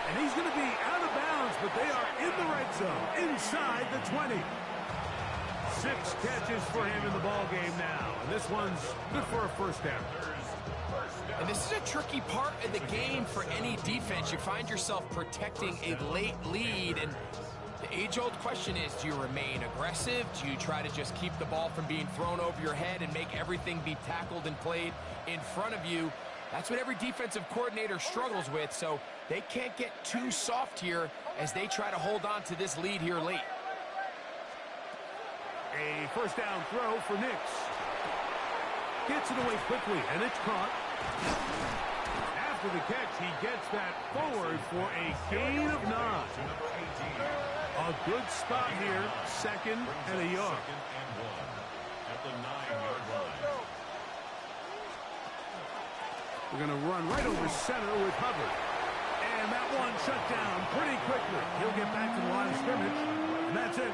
And he's going to be out of bounds, but they are in the red zone, inside the 20. 6 catches for him in the ball game now. And this one's good for a first down. And this is a tricky part of the game for any defense. You find yourself protecting a late lead, and the age-old question is, do you remain aggressive? Do you try to just keep the ball from being thrown over your head and make everything be tackled and played in front of you? That's what every defensive coordinator struggles with, so they can't get too soft here as they try to hold on to this lead here late. A first down throw for Nix. Gets it away quickly, and it's caught. After the catch, he gets that forward for a gain of 9. A good spot here, 2nd and a yard. At the 9-yard line. We're going to run right over center with Hubbard. And that one shut down pretty quickly. He'll get back to the line of scrimmage, and that's it.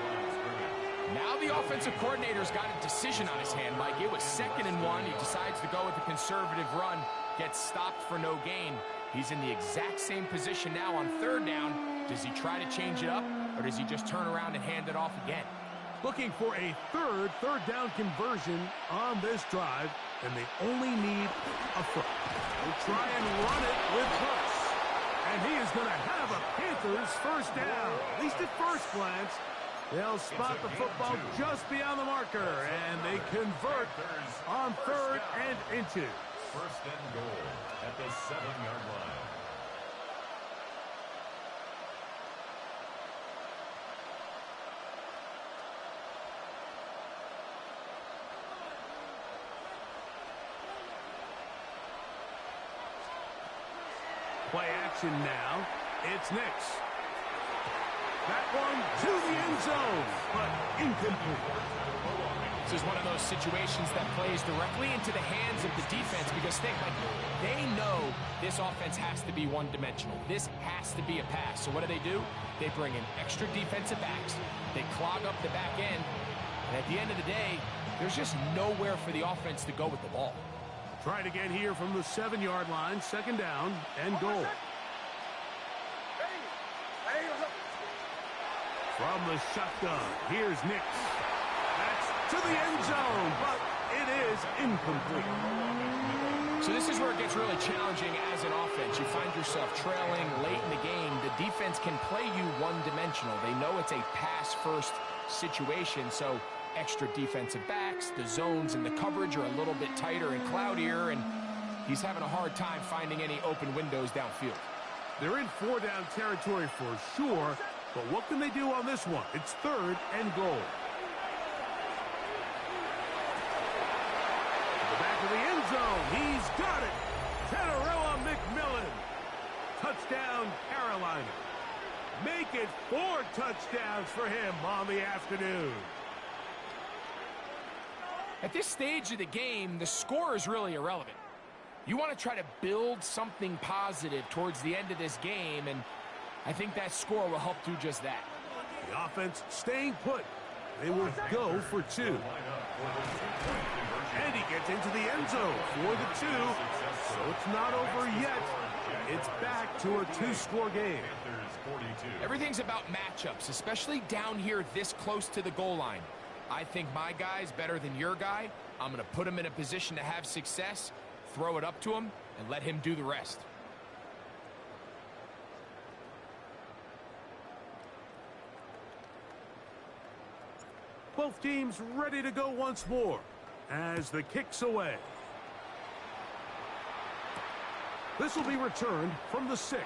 Now the offensive coordinator's got a decision on his hand, Mike. It was 2nd and 1. He decides to go with a conservative run, gets stopped for no gain. He's in the exact same position now on 3rd down. Does he try to change it up, or does he just turn around and hand it off again? Looking for a third down conversion on this drive, and they only need a foot. We'll try and run it with Brooks. And he is going to have a Panthers first down. At least at first glance, they'll spot the football just beyond the marker, and they convert on 3rd and inches. First and goal at the 7-yard line. Play action now. It's Nix. That one to the end zone, but incomplete. This is one of those situations that plays directly into the hands of the defense because they know this offense has to be one-dimensional. This has to be a pass. So what do? They bring in extra defensive backs. They clog up the back end. And at the end of the day, there's just nowhere for the offense to go with the ball. Try it again here from the 7-yard line. Second down and goal. From the shotgun, here's Nix. That's to the end zone, but it is incomplete. So this is where it gets really challenging as an offense. You find yourself trailing late in the game. The defense can play you one-dimensional. They know it's a pass-first situation, so extra defensive backs, the zones and the coverage are a little bit tighter and cloudier, and he's having a hard time finding any open windows downfield. They're in 4-down territory for sure, but what can they do on this one? It's third and goal. To the end zone, he's got it. Tenarella McMillan. Touchdown, Carolina. Make it 4 touchdowns for him on the afternoon. At this stage of the game, the score is really irrelevant. You want to try to build something positive towards the end of this game, and I think that score will help do just that. The offense staying put. They will go for 2. And he gets into the end zone for the 2. So it's not over yet. It's back to a 2-score game. Everything's about matchups, especially down here this close to the goal line. I think my guy's better than your guy. I'm going to put him in a position to have success, throw it up to him, and let him do the rest. Both teams ready to go once more as the kick's away. This will be returned from the 6.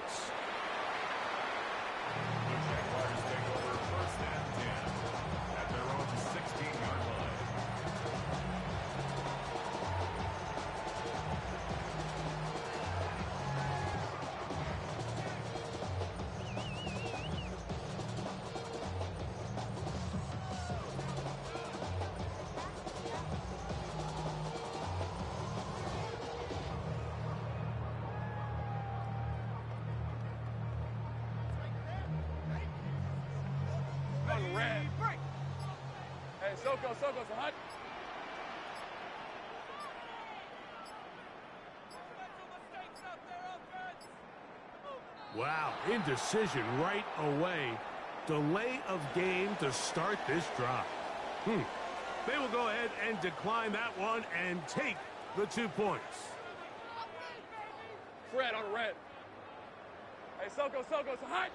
Jaguars take over first and 10 at their own 16-yard line. Red. Hey, Soko, so hot. Wow, indecision right away. Delay of game to start this drive. They will go ahead and decline that one and take the 2 points. Fred on red. Hey, Soko, so hot.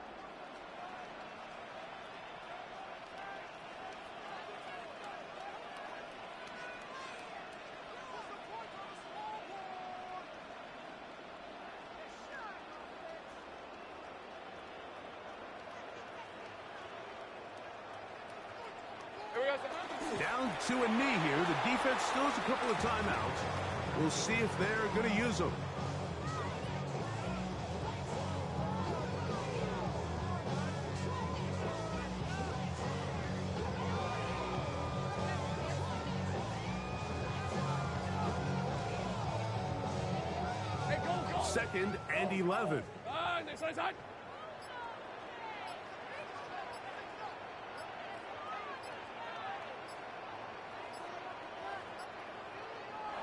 Down to a knee here. The defense still has a couple of timeouts. We'll see if they're going to use them. Hey, go. 2nd and 11. Next side.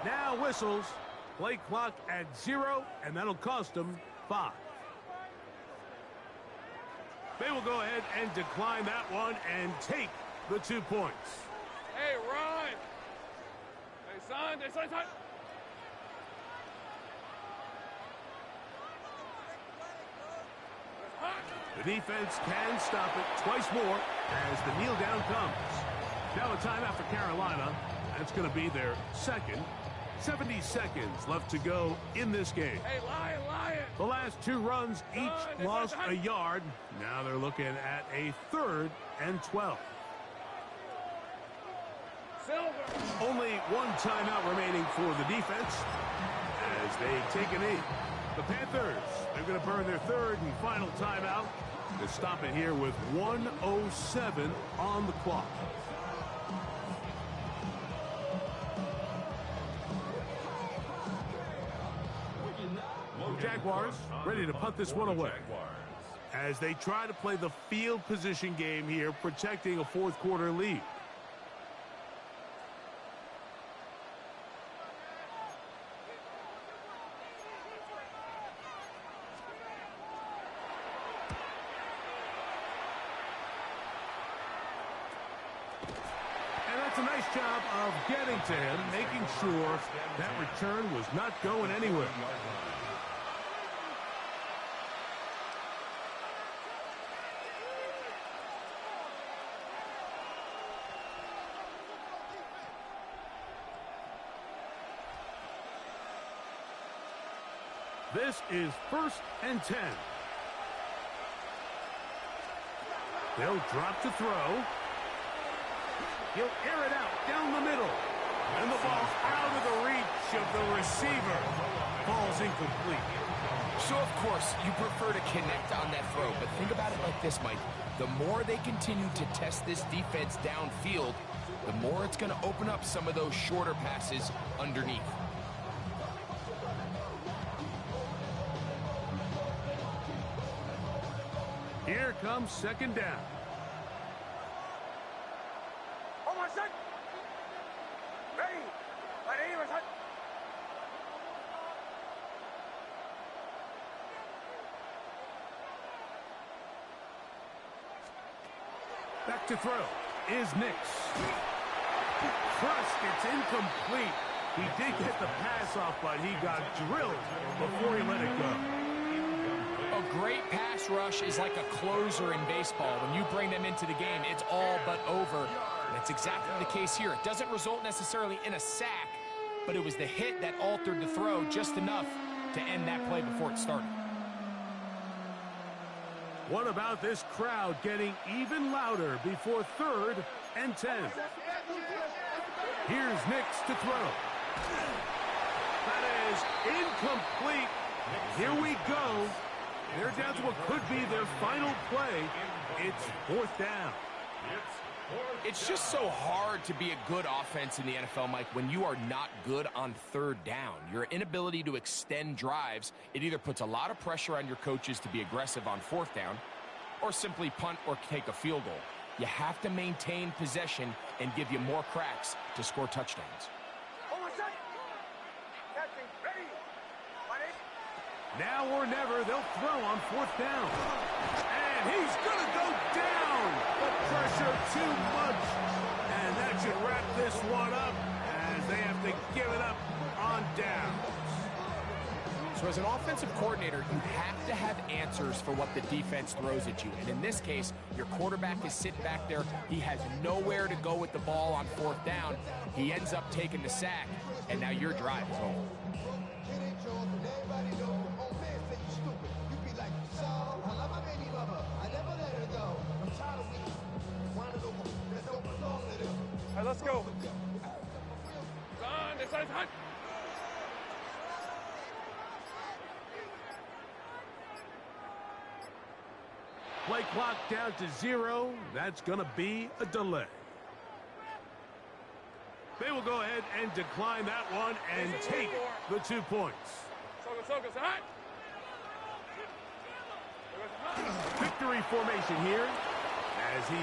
Now whistles. Play clock at 0, and that'll cost them 5. They will go ahead and decline that one and take the 2 points. Hey, Ryan. Hey, son. The defense can stop it twice more as the kneel down comes. Now a timeout for Carolina. That's going to be their second. 70 seconds left to go in this game. Hey, Lion. The last 2 runs each lost a yard. Now they're looking at a 3rd and 12. Silver. Only 1 timeout remaining for the defense as they take a knee. The Panthers, they're going to burn their 3rd and final timeout to stop it here with 1:07 on the clock. Jaguars ready to punt this one away as they try to play the field position game here, protecting a fourth quarter lead. And that's a nice job of getting to him, making sure that return was not going anywhere. This is 1st and 10. They'll drop to throw. He'll air it out down the middle. And the ball's out of the reach of the receiver. Ball's incomplete. So, of course, you prefer to connect on that throw, but think about it like this, Mike. The more they continue to test this defense downfield, the more it's going to open up some of those shorter passes underneath. Here comes 2nd down. Back to throw is Nix. Crushed, it's incomplete. He did get the pass off, but he got drilled before he let it go. A great pass rush is like a closer in baseball. When you bring them into the game, it's all but over. And that's exactly the case here. It doesn't result necessarily in a sack, but it was the hit that altered the throw just enough to end that play before it started. What about this crowd getting even louder before 3rd and 10? Here's Nix to throw. That is incomplete. Here we go. They're down to what could be their final play. It's 4th down. It's just so hard to be a good offense in the NFL, Mike, when you are not good on 3rd down. Your inability to extend drives, it either puts a lot of pressure on your coaches to be aggressive on 4th down or simply punt or take a field goal. You have to maintain possession and give you more cracks to score touchdowns. Now or never, they'll throw on 4th down. And he's going to go down. The pressure too much. And that should wrap this one up as they have to give it up on downs. So as an offensive coordinator, you have to have answers for what the defense throws at you. And in this case, your quarterback is sitting back there. He has nowhere to go with the ball on 4th down. He ends up taking the sack, and now your drive is over. All right, let's go. This side's hot. Play clock down to 0. That's going to be a delay. They will go ahead and decline that one and take the 2 points. Victory formation here as he